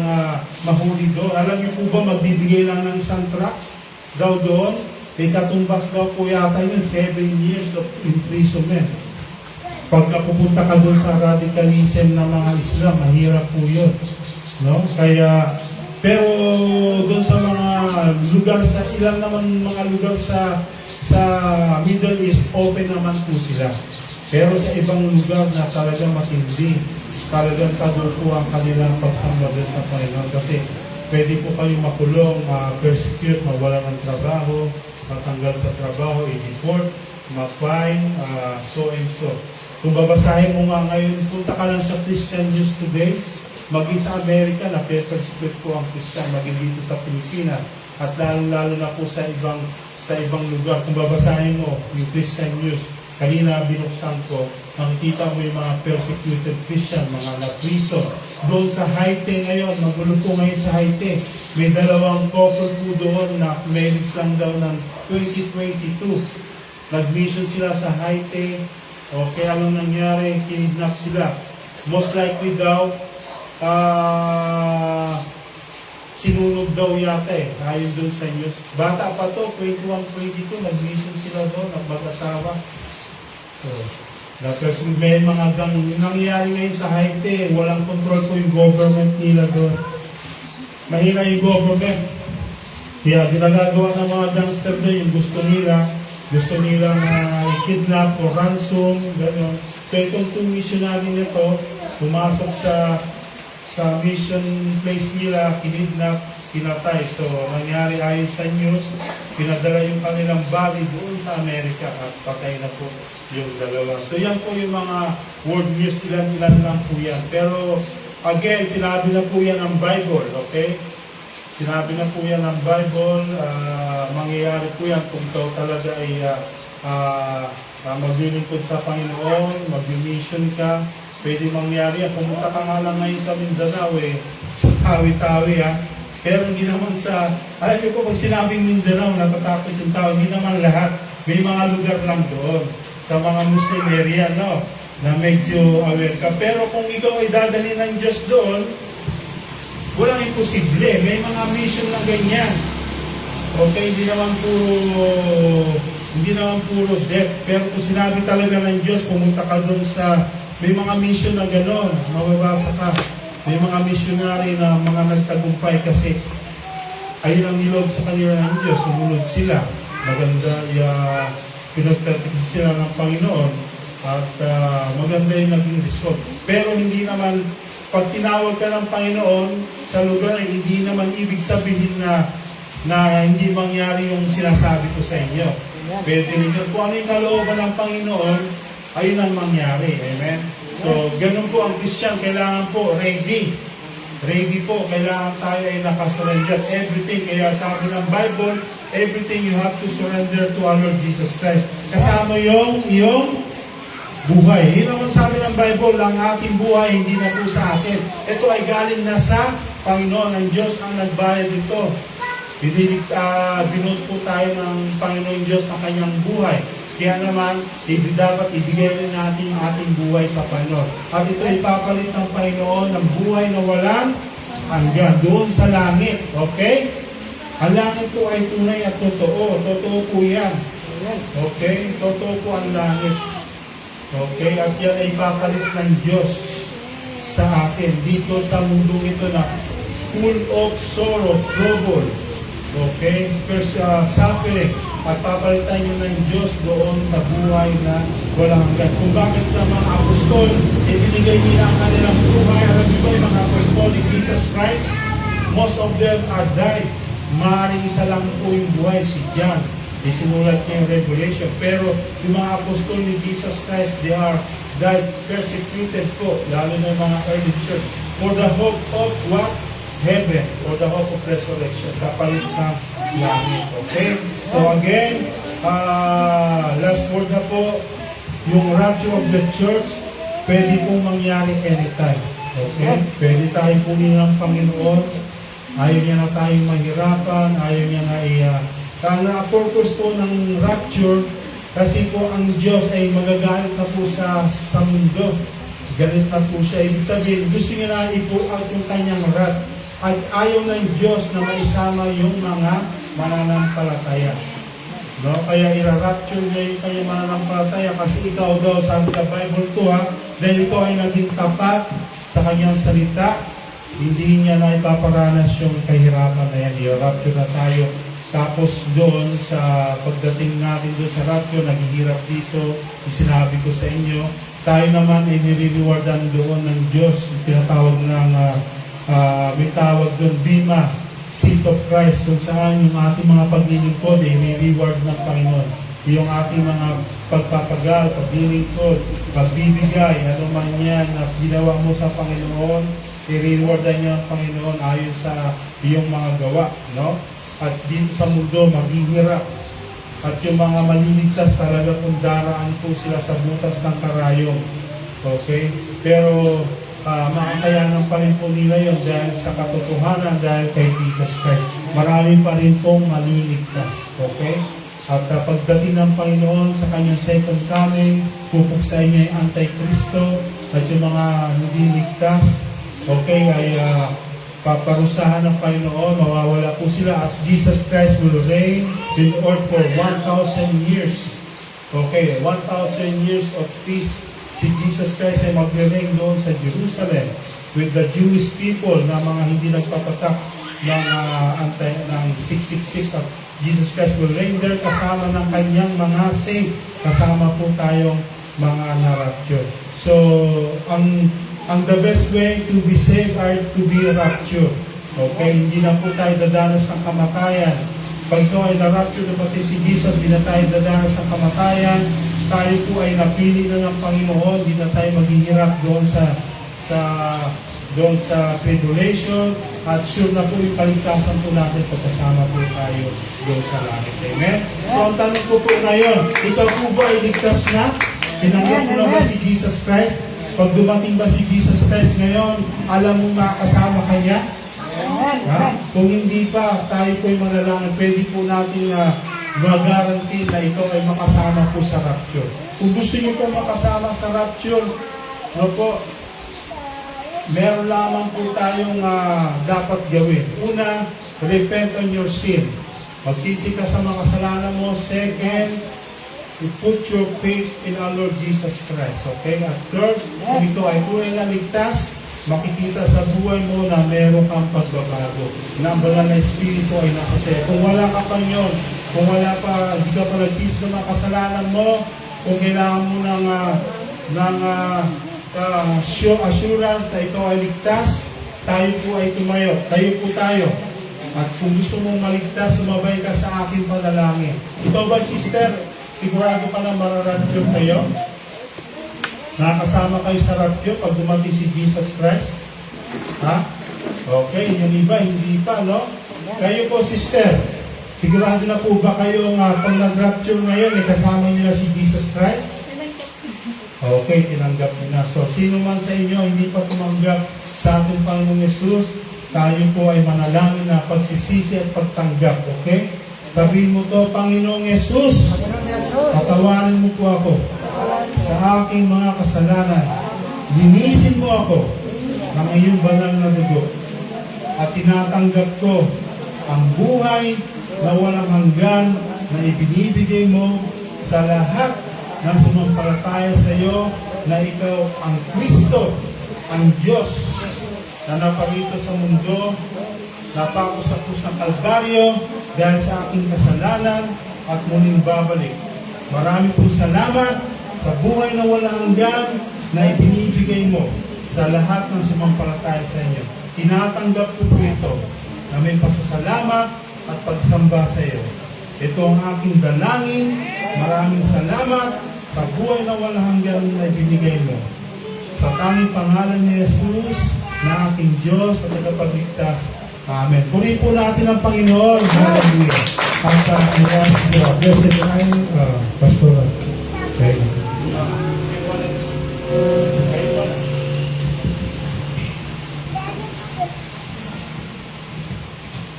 mahuli doon. Alam niyo po ba, magbibigay lang ng isang tracts daw doon, may katumbas daw po yata yun, 7 years of imprisonment. Pagka pupunta ka doon sa radicalism ng mga Islam, mahirap po yun. No? Kaya, pero doon sa mga lugar, sa ilang naman mga lugar sa Middle East, open naman po sila. Pero sa ibang lugar na talagang matindi, talagang tago po ang kanilang pagsamba doon sa Panginoon. Kasi pwede po kayong makulong, ma-persecute, mawalan ng trabaho, matanggal sa trabaho, i-deport, ma-fine, so and so. Kung babasahin mo nga ngayon, punta ka lang sa Christian News Today, maging sa Amerika, na-persecute po ang Christian, maging dito sa Pilipinas, at lalo na po sa ibang lugar. Kung babasahin mo yung Christian News, kanina binuksan ko, makikita mo yung mga persecuted Christian, mga na-prison. Doon sa Haiti ngayon, magulo po ngayon sa Haiti, may 2 couple po doon na marriage lang daw ng 2022. Nag-mission sila sa Haiti, o kaya lang nangyari, kinidnap sila. Most likely daw, sinunog daw yata ayon doon sa news. Bata pa to, 21-22, nag-mission sila doon, mag-asawa. So, may mga nangyayari ngayon sa Haiti, walang control po yung government nila doon. Mahina yung government. Kaya ginagagawa ng mga gangster doon yung gusto nila i-kidnap o ransom, gano'n. So itong 2 missionary nito, pumasok sa mission place nila, kinidnap, pinatay. So, nangyari ayon sa news, pinadala yung kanilang body doon sa Amerika at patay na po yung 2. So, yan po yung mga world news, ilan lang po yan. Pero, again, sinabi na po yan ng Bible, okay? Sinabi na po yan ng Bible, mangyayari po yan kung ito talaga ay maglilingkod sa Panginoon, mag-mission ka, pwede mangyari yan. Pumunta ka nga lang ngayon sa Mindanao sa Tawi-Tawi Pero hindi naman alam niyo po, pag sinabing Mindanao, natatakot yung tao, hindi naman lahat. May mga lugar lang doon, sa mga Muslim area, no, na medyo aware ka. Pero kung ikaw ay dadali ng Diyos doon, walang imposible. May mga mission na ganyan. Okay, hindi naman puro death. Pero kung sinabi talaga ng Diyos, pumunta ka doon may mga mission na gano'n, mababasa ka. May mga missionary na mga nagtagumpay kasi ayun ang nilog sa kanila ng Diyos, sumunod sila. Maganda, pinagtatik sila ng Panginoon at maganda yung naging result. Pero hindi naman, pag tinawag ka ng Panginoon sa lugar ay hindi naman ibig sabihin na hindi mangyari yung sinasabi ko sa inyo. Pwede rin kung ano yung kalooban ng Panginoon, ayun ang mangyari. Amen? So, ganun po ang Christian, kailangan po ready. ready po. Kailangan tayo ay nakasurrender. Everything. Kaya sabi ng Bible, everything you have to surrender to our Lord Jesus Christ. Kasama yung iyong buhay. Yun naman sabi ng Bible, ang ating buhay hindi na po sa atin. Ito ay galing na sa Panginoon. Ang Diyos ang nagbayad dito. Binuot po tayo ng Panginoon Diyos ng kanyang buhay. Kaya naman, dapat ibigay rin natin ang ating buhay sa Panginoon. At ito ipapalit ng Panginoon ng buhay na walang hanggan doon sa langit. Okay? Ang langit po ay tunay at totoo. Totoo po yan. Okay? Totoo po ang langit. Okay? At yan ay ipapalit ng Diyos sa atin. Dito sa mundo ito na full of sorrow, trouble. Okay? Suffering. At papalitan nyo ng Diyos doon sa buhay na walang hanggan. Kung bakit na mga apostol, ibinigay nila ang kanilang buhay. Alam niyo ba yung mga apostol ni Jesus Christ? Most of them are died. Maaaring isa lang po yung buhay, si John. Isinulat niya yung Revelation. Pero yung mga apostol ni Jesus Christ, they are died, persecuted po. Lalo na yung mga early church. For the hope of what? Heaven. For the hope of resurrection. Kapalit na langit. Okay? So again, last word na po, yung rapture of the church, pwede pong mangyari anytime. Okay? Pwede tayong punin ng Panginoon. Ayaw niya na tayong mahirapan. Ayaw niya na ang purpose po ng rapture, kasi po ang Diyos ay magagalit na po sa mundo. Galit na po siya. Ibig sabihin, gusto niya na i-pour-out yung kanyang wrath. At ayaw ng Diyos na maisama yung mga mananampalataya. No? Kaya ira-rapture niya yung kanyang mananampalataya kasi ikaw daw, sabi ng Bible to dahil ikaw ay naging tapat sa kanyang salita, hindi niya na ipaparanas yung kahirapan na yan. I-rapture na tayo. Tapos doon sa pagdating natin doon sa rapture, naghihirap dito, sinabi ko sa inyo, tayo naman ay nire-rewardan doon ng Diyos. Tinatawag ng may tawag doon, Bima, Seat of Christ, kung saan yung ating mga paglilingkod ay ni-reward ng Panginoon. Yung ating mga pagpapagal, paglilingkod, pagbibigay, ano man yan na ginawa mo sa Panginoon, i-rewardan niya ng Panginoon ayon sa iyong mga gawa. No? At dito sa mundo, maghihirap. At yung mga maliligtas talaga kung daraan po sila sa butas ng karayong. Okay? Pero makakayanan pa rin po nila yun dahil sa katotohanan, dahil kay Jesus Christ. Marami pa rin pong maliligtas. Okay? At pagdating ng Panginoon sa kanyang second coming, pupuksain niya yung Antikristo at yung mga hindi ligtas. Okay? Ay paparusahan ng Panginoon, mawawala po sila at Jesus Christ will reign in earth for 1,000 years. Okay? 1,000 years of peace. Si Jesus Christ ay mag-reign doon sa Jerusalem with the Jewish people na mga hindi nagpapatak ng 666 at Jesus Christ will reign there kasama ng kanyang mga saint, kasama po tayong mga na-rapture. So, ang the best way to be saved are to be raptured. Okay? Hindi na po tayo dadanas ng kamatayan. Pag ikaw ay na-rapture na pati si Jesus, hindi na tayo dadanas ng kamatayan. Tayo po ay napili na ng Panginoon, hindi na tayo maghihirap doon sa tribulation at sure na po yung kaligtasan po natin pagkasama po tayo doon sa langit. Amen? So ang tanong ko po ngayon, ikaw po ba ay ligtas na? Tinanggap mo na ba si Jesus Christ? Pag dumating ba si Jesus Christ ngayon, alam mo makakasama kanya? Ha? Kung hindi pa, tayo po ay manalangin, pwede po natin mag-guarantee na ikaw ay makasama po sa rapture. Kung gusto niyo po makasama sa rapture, no po, meron lamang po tayong dapat gawin. Una, repent on your sin. Magsisi ka sa mga kasalanan mo. Second, you put your faith in our Lord Jesus Christ. Okay? At third, kung ito ay tunay na ligtas, makikita sa buhay mo na meron kang pagbabago. Na ang banal na espiritu ay nasa sa'yo. Kung wala ka pa yun, kung wala pa, hindi ka pa nagsisi sa mga kasalanan mo, kung kailangan mo ng assurance na ikaw ay ligtas, tayo po ay tumayo. Tayo po tayo. At kung gusto mong maligtas, sumabay ka sa aking panalangin. Ikaw ba, sister, sigurado ka na mararapture kayo? Nakakasama kayo sa rapture pag dumating si Jesus Christ? Ha? Okay, yung iba, hindi pa, no? Kayo po, sister, sigurado na po ba kayo pag nag-rapture ngayon, kasama niyo na si Jesus Christ? Okay, tinanggap niyo na. So, sino man sa inyo hindi pa tumanggap sa ating Panginoong Yesus, tayo po ay manalangin na pagsisisi at pagtanggap, okay? Sabihin mo to, Panginoong Yesus, patawarin mo po ako sa aking mga kasalanan. Linisin mo ako ng iyong banal na dugo. At tinatanggap ko ang buhay na walang hanggan na ibinibigay mo sa lahat ng sumampalataya sa iyo na ikaw ang Kristo, ang Diyos na naparito sa mundo, napako sa krus ng Kalbaryo dahil sa aking kasalanan at muling babalik. Marami pong salamat sa buhay na walang hanggan na ibinibigay mo sa lahat ng sumampalataya sa inyo. Tinatanggap ko po ito na may pasasalamat at pagsamba sa iyo. Ito ang aking dalangin. Maraming salamat sa buhay na walang hanggan na ibinigay mo. Sa tanging pangalan ni Jesus na aking Diyos at tagapagligtas. Amen. Purihin po natin ang Panginoon. Hallelujah. Ang blessed time, Pastor. Okay.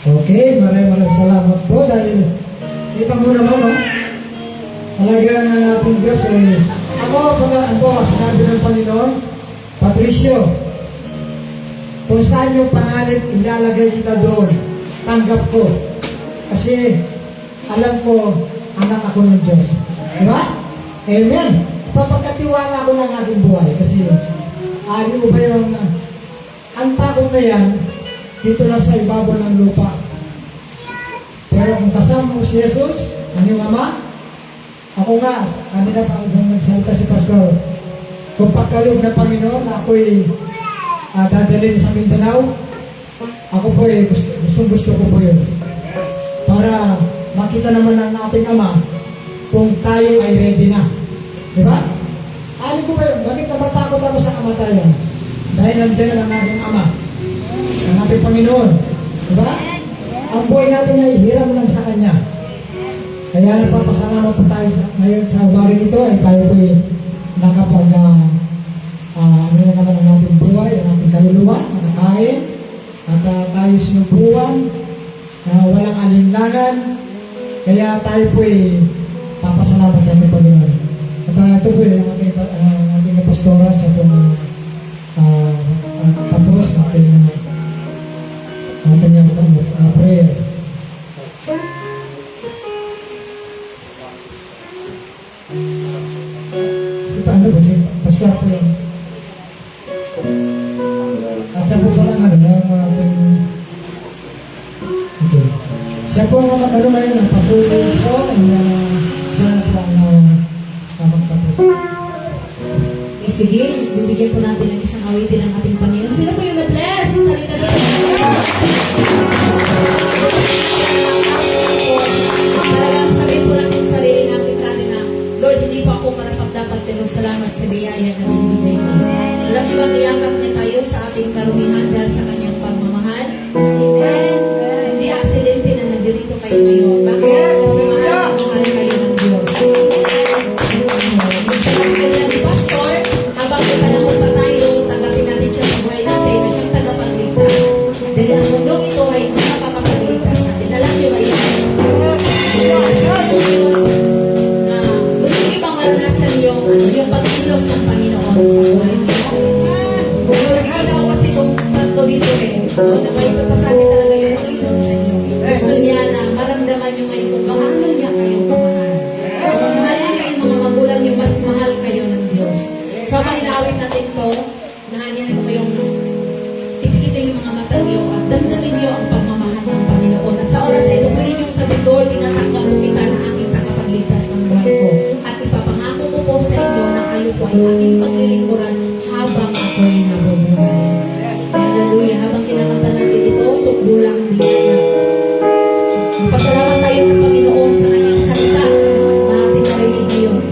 Okay, maraming salamat po dahil kita mo naman, no? Talagang ang ating Diyos ay sinabi ng Panginoon, Patricio, kung saan yung pangalan ilalagay kita doon, tanggap ko. Kasi alam ko, anak ako ng Diyos. Diba? Amen. Papagkatiwala ko ng aking buhay. Kasi, ari mo ba yung, ang takot na yan, dito lang sa ibabaw ng lupa. Pero kung kasama mo si Jesus, ang iyong Ama, ako nga, kanina pa nung nagsalita si Pastor, kung pagkaloob ng Panginoon, ako'y dadalhin sa Mindanao, ako po gustong-gusto ko po yun. Para makita naman ng ating Ama kung tayo ay ready na. Diba? Alam ko ba yun? Bakit natatakot ako sa kamatayan? Dahil nandiyan ang ating Ama, ang ating Panginoon. Diba? Ang buhay natin ay hiram lang sa Kanya. Kaya nagpapasalamat po tayo ngayon sa bagay ito ay tayo po nakapag ano na naman ang ating buhay, ang ating kaluluwa, nakakain, at tayo sinubuan, walang alinlangan. Kaya tayo po papasalamat sa ating Panginoon. At ito po ang ating pastora sa po tapos ating prayer. Paano ba si Pastor po yun? At siya po pala ang okay. Siya po ang magkaroon ngayon ng papuso siya na po ang magtapos. Sige, bibigyan po natin ng isang awitin ng ating Panginoon. Sino po yung na-bless? Salita na po. Talagang sabihin po natin sa sarili natin na, Lord, hindi pa ako karapat-dapat pero salamat sa biyaya na binibigay mo. Alam niyo ba, niyakap niya tayo sa ating karumihan dahil sa kanyang pagmamahal? Hindi aksidente na nandito kayo ngayon. Bakit? Kasi mahal kayo ng Diyos. Sabi kanina ni Pastor, habang may panahon pa tayo, tanggapin natin siya sa buhay natin na siyang tagapagligtas. Dahil ang mundong ito ay hindi makakapagligtas natin. Alam niyo ba yun? Sabi niyo na gusto niyo bang maranasan yung pagkilos ng Panginoon sa buhay niyo? Nakikita ko kasi itong tanto dito na may papasabi talaga yung Panginoon sa inyo. Gusto niya na maramdaman niyo ngayon kung gaano niya kayong kamahal. Kung mahal niya kayong mga magulang niyo, mas mahal kayo ng Diyos. So, malinawin natin to, nahanyan ko kayong ipikita yung mga mata niyo at damdamin niyo ang pagmamahal ng Panginoon. At sa oras na ito, pwede niyong sabihin, Lord, tinatanggap ko kita na aking tagapagligtas ng buhay ko. At ipapangako ko po sa inyo na kayo po ay aking paglilingkuran habang ako'y nabubuhay. Hallelujah. Habang kinakanta natin ito, sukdulang bigaya. Magpasalamat tayo sa Panginoon sa kanyang salita na natin narinig ngayon.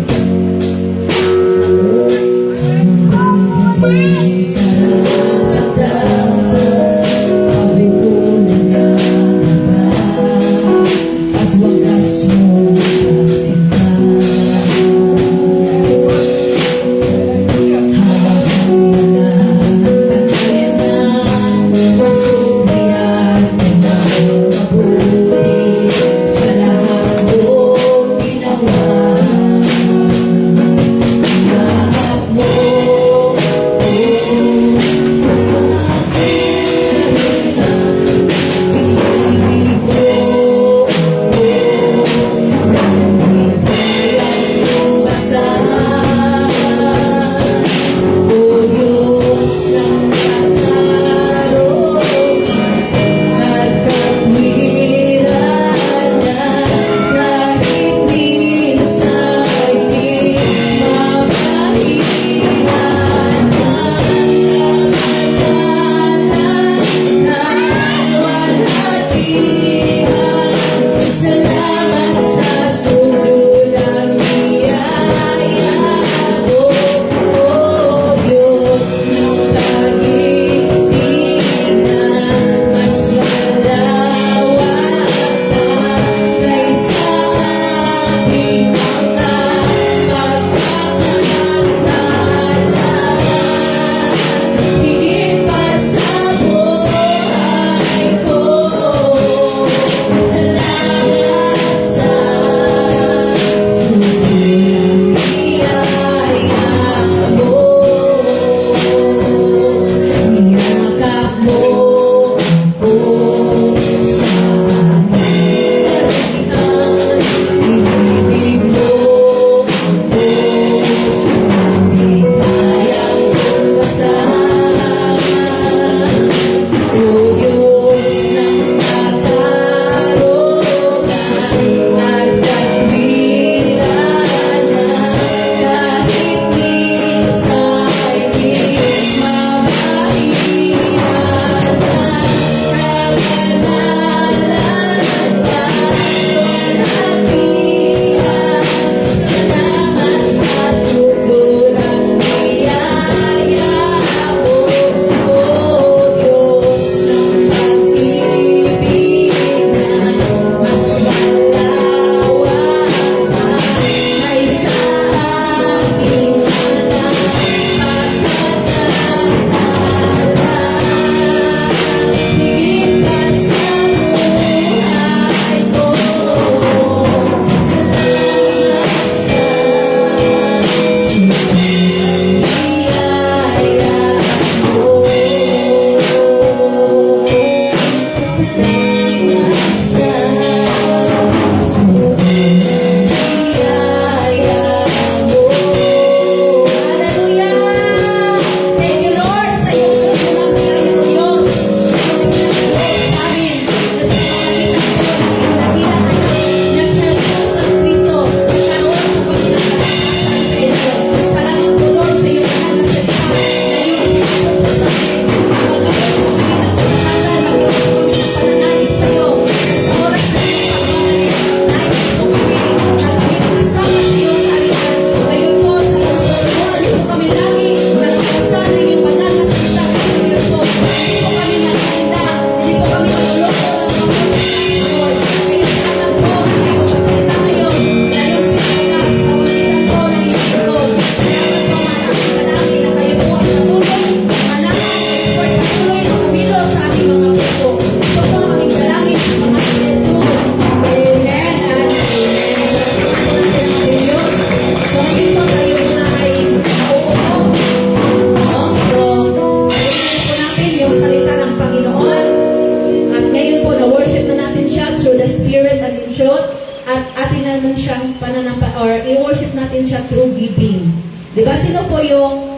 natin siya through giving. Di ba? Sino po yung,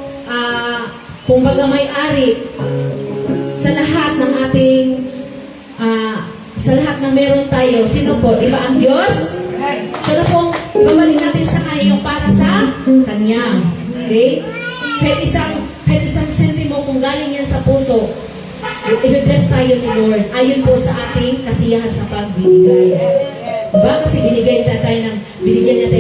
kumbaga may-ari sa lahat ng ating, sa lahat ng meron tayo? Sino po? Di ba ang Diyos? So na pong ibabalik natin sa Kanya yung para sa Kanya. Okay? Kahit isang sentimo kung galing yan sa puso, i-bless tayo ni Lord ayon po sa ating kasiyahan sa pagbibigay. Diba? Kasi binigyan niya tayo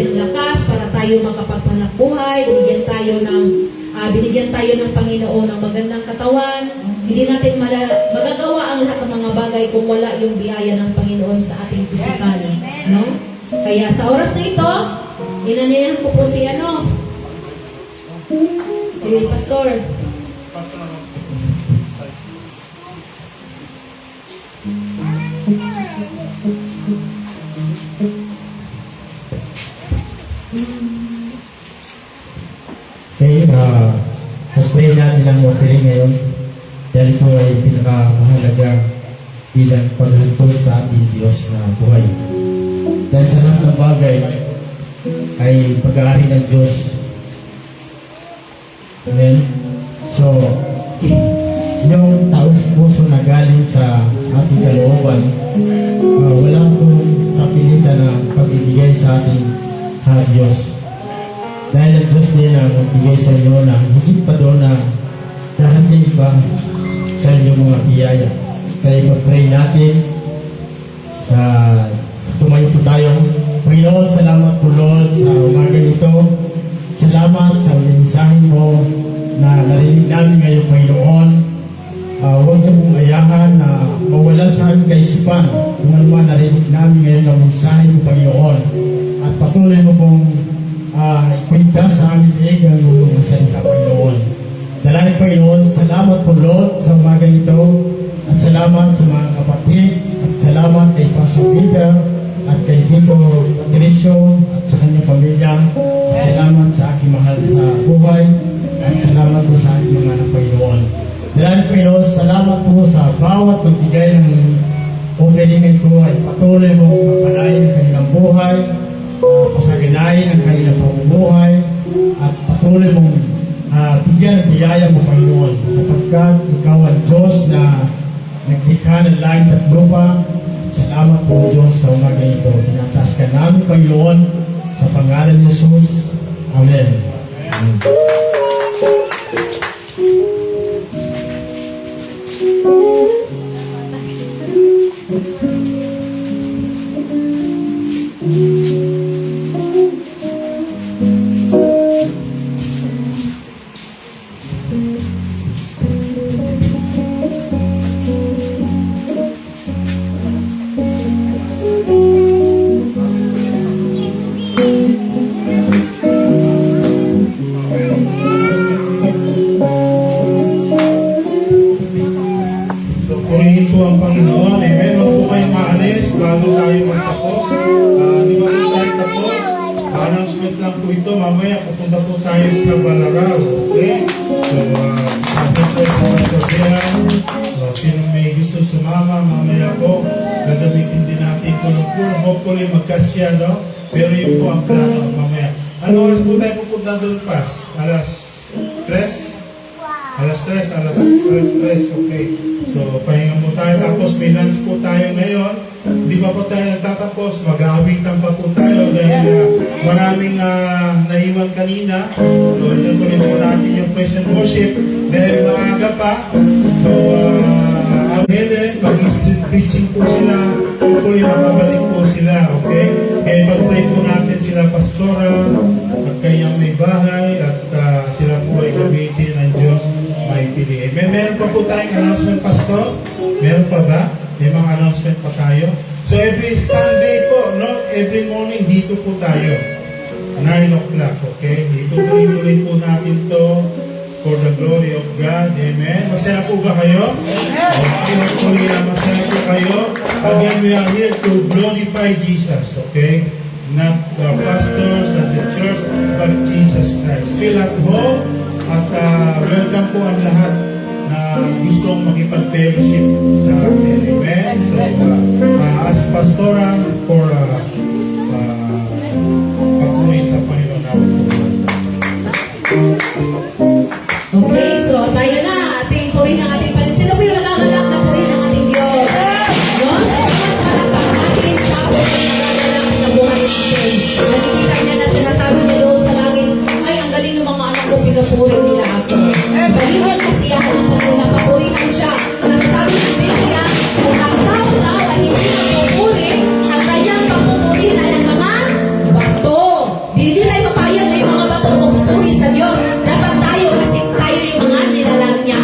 ng lakas para tayo makapagpanap buhay, binigyan tayo ng Panginoon ng magandang katawan. Hindi natin magagawa ang lahat ng mga bagay kung wala yung biyaya ng Panginoon sa ating pisikal. No? Kaya sa oras na ito, inanayahan ko po si Pastor. Okay, pag-pray natin ang offering ngayon. Dahil ito ay pinakamahalaga bilang paghantol sa ating Diyos na buhay. Dahil sa lahat ng bagay ay pag-aari ng Diyos. Amen? So, yung taos puso na galing sa ating kalooban, wala pong sapilitan na pagbibigay sa ating Diyos. Dahil ang Diyos din ang magbigay sa inyo na higit pa doon na dahatin pa sa inyong mga biyaya. Kaya pag-pray natin sa tumayo po tayo. Panginoon, salamat po Lord sa umaga nito. Salamat sa mensahe mo na narinig namin ngayon, Panginoon. Huwag niyo pong ayahan na mawala sa aming kaisipan kung ano man narinig namin ngayon ng mensahe mo, Panginoon. At patuloy mo pong ikwenta sa aming liig ang mga salita, Panginoon. Dalangin, Panginoon, salamat po Lord sa umaga nito. At salamat sa mga kapatid. At salamat kay Pastor Peter at kay Tito Patricio at sa kanyang pamilya. At salamat sa aking mahal sa buhay. At salamat po sa aking mga anak, Panginoon. Dalangin, Panginoon, salamat po sa bawat magbigay ng offering ito ay patuloy mo mapalain ang kanilang buhay, pasaganayin ang kanilang pamumuhay, at patuloy mong bigyan ng biyaya mo, Panginoon, sapagkat ikaw ang Diyos na naglikha ng langit at lupa. Salamat po, Diyos, sa umaga ito. Tinataas ka namin, Panginoon, sa pangalan ni Jesus. Amen. Purihin po ang Panginoon. Amen. Huwag po kayong maalis bago tayo magtapos. Di ba po tayo tapos? Announcement lang po ito. Mamaya pupunta po tayo sa Balaraw. Okay? So, sabi po sa Masofian. Sino may gusto sumama, mamaya po gagamitin din natin kulong-kulong. Hopefully magkasya, no? Pero yun po ang plano mamaya. Ano oras po tayo pupunta doon, Pas? Alas 3? Alas 3, okay. So, pahinga po tayo. Tapos, may lunch po tayo ngayon. Hindi pa po tayo nagtatapos. Mag-aawitan pa po tayo dahil maraming naiwan kanina. So, itutuloy po natin yung praise and worship dahil maaga pa. So, Helen, mag-street preaching po sila. Hopefully, makabalik po sila, okay? Kaya mag-pray po natin sila Pastora at kanyang may bahay at sila po ay gamitin ng Diyos maitili. Meron pa po tayong announcement, Pastor? Meron pa ba? May mga announcement pa tayo? So every Sunday po, no? Every morning, dito po tayo. 9 o'clock, okay? Dito tuloy-tuloy po natin to for the glory of God. Amen? Masaya po ba kayo? Okay, hopefully masaya po kayo. Again, we are here to glorify Jesus, okay? Not the pastors, not the church, but Jesus Christ. Feel at home at welcome po ang lahat na gustong makipag-fellowship sa atin. Amen? So, as pastora for pagpuni sa Panginoon natin. tayo na. Ating purihin ang ating Panginoon. Sino po yung nangangalak na purihin ang ating Diyos? No? Sa mga palakpak natin, siya po yung nangangalak sa buhay natin. Nakikita niya na sinasabi niya doon sa langit, ay, ang galing ng mga anak ko, pinupuri nila ako. Galing yung kasiyahan ng Panginoon, napapurihan siya. Nasasabi ng Biblia, kung ang tao daw ay hindi napupuri, ang kanyang papupurihin ay ang mga bato. Hindi tayo papayag na yung mga bato ang papupuri sa Diyos. Dapat tayo kasi tayo yung mga nilalang niya.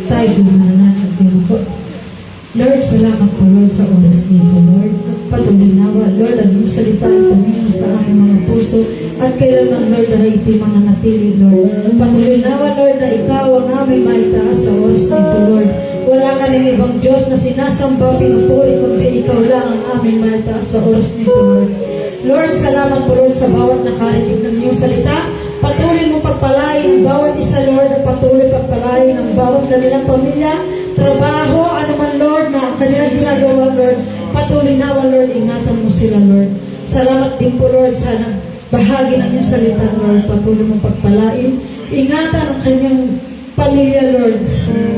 Tayo mananatili po. Lord, salamat po Lord sa oras nito, Lord. Patuloy nawa, Lord, ang iyong salita ay tumingin sa aming mga puso at kailanman, Lord, na iti mananatili, Lord. Patuloy nawa, Lord, na ikaw ang aming maitaas sa oras nito, Lord. Wala kaming ibang Diyos na sinasamba, pinupuri, kundi ikaw lang ang aming maitaas sa oras nito, Lord. Lord, salamat po, Lord, sa bawat nakarinig ng iyong salita. Patuloy mo pagpalain ang bawat isa, Lord, at patuloy pagpalain ang bawat kanilang pamilya, trabaho, anuman, Lord, na kanilang ginagawa, Lord. Patuloy nawa, Lord, ingatan mo sila, Lord. Salamat din po, Lord, sa nagbahagi ng iyong salita, Lord. Patuloy mo pagpalain. Ingatan ang kanyang pamilya, Lord.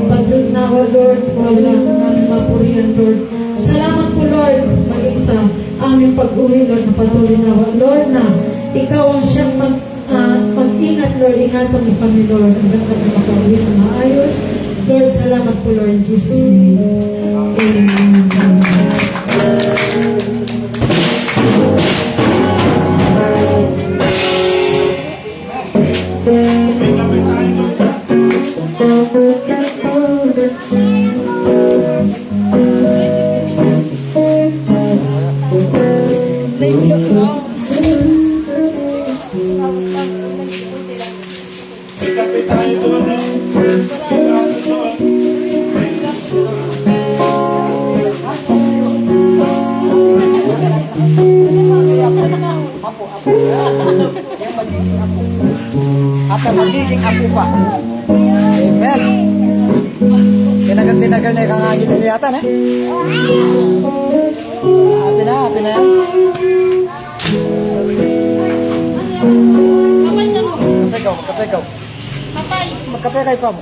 Patuloy nawa, Lord, wala ang aming mapurihan, Lord. Salamat po, Lord, maging sa aming pag-uwi, Lord, na patuloy nawa, Lord, na ikaw ang siyang mag-ingat, Lord. Ingatan mo kami, Lord, hanggang kami makauwi na maayos. Lord, salamat po, Lord, in Jesus' name. Amen. Kapit tayo doon, no? Ikaso doon. At ang magiging apo pa. Amen. Tinagal na yung kangangin nila yata, eh. Happy na yan. Magkape ikaw. Magkape kayo pa mo.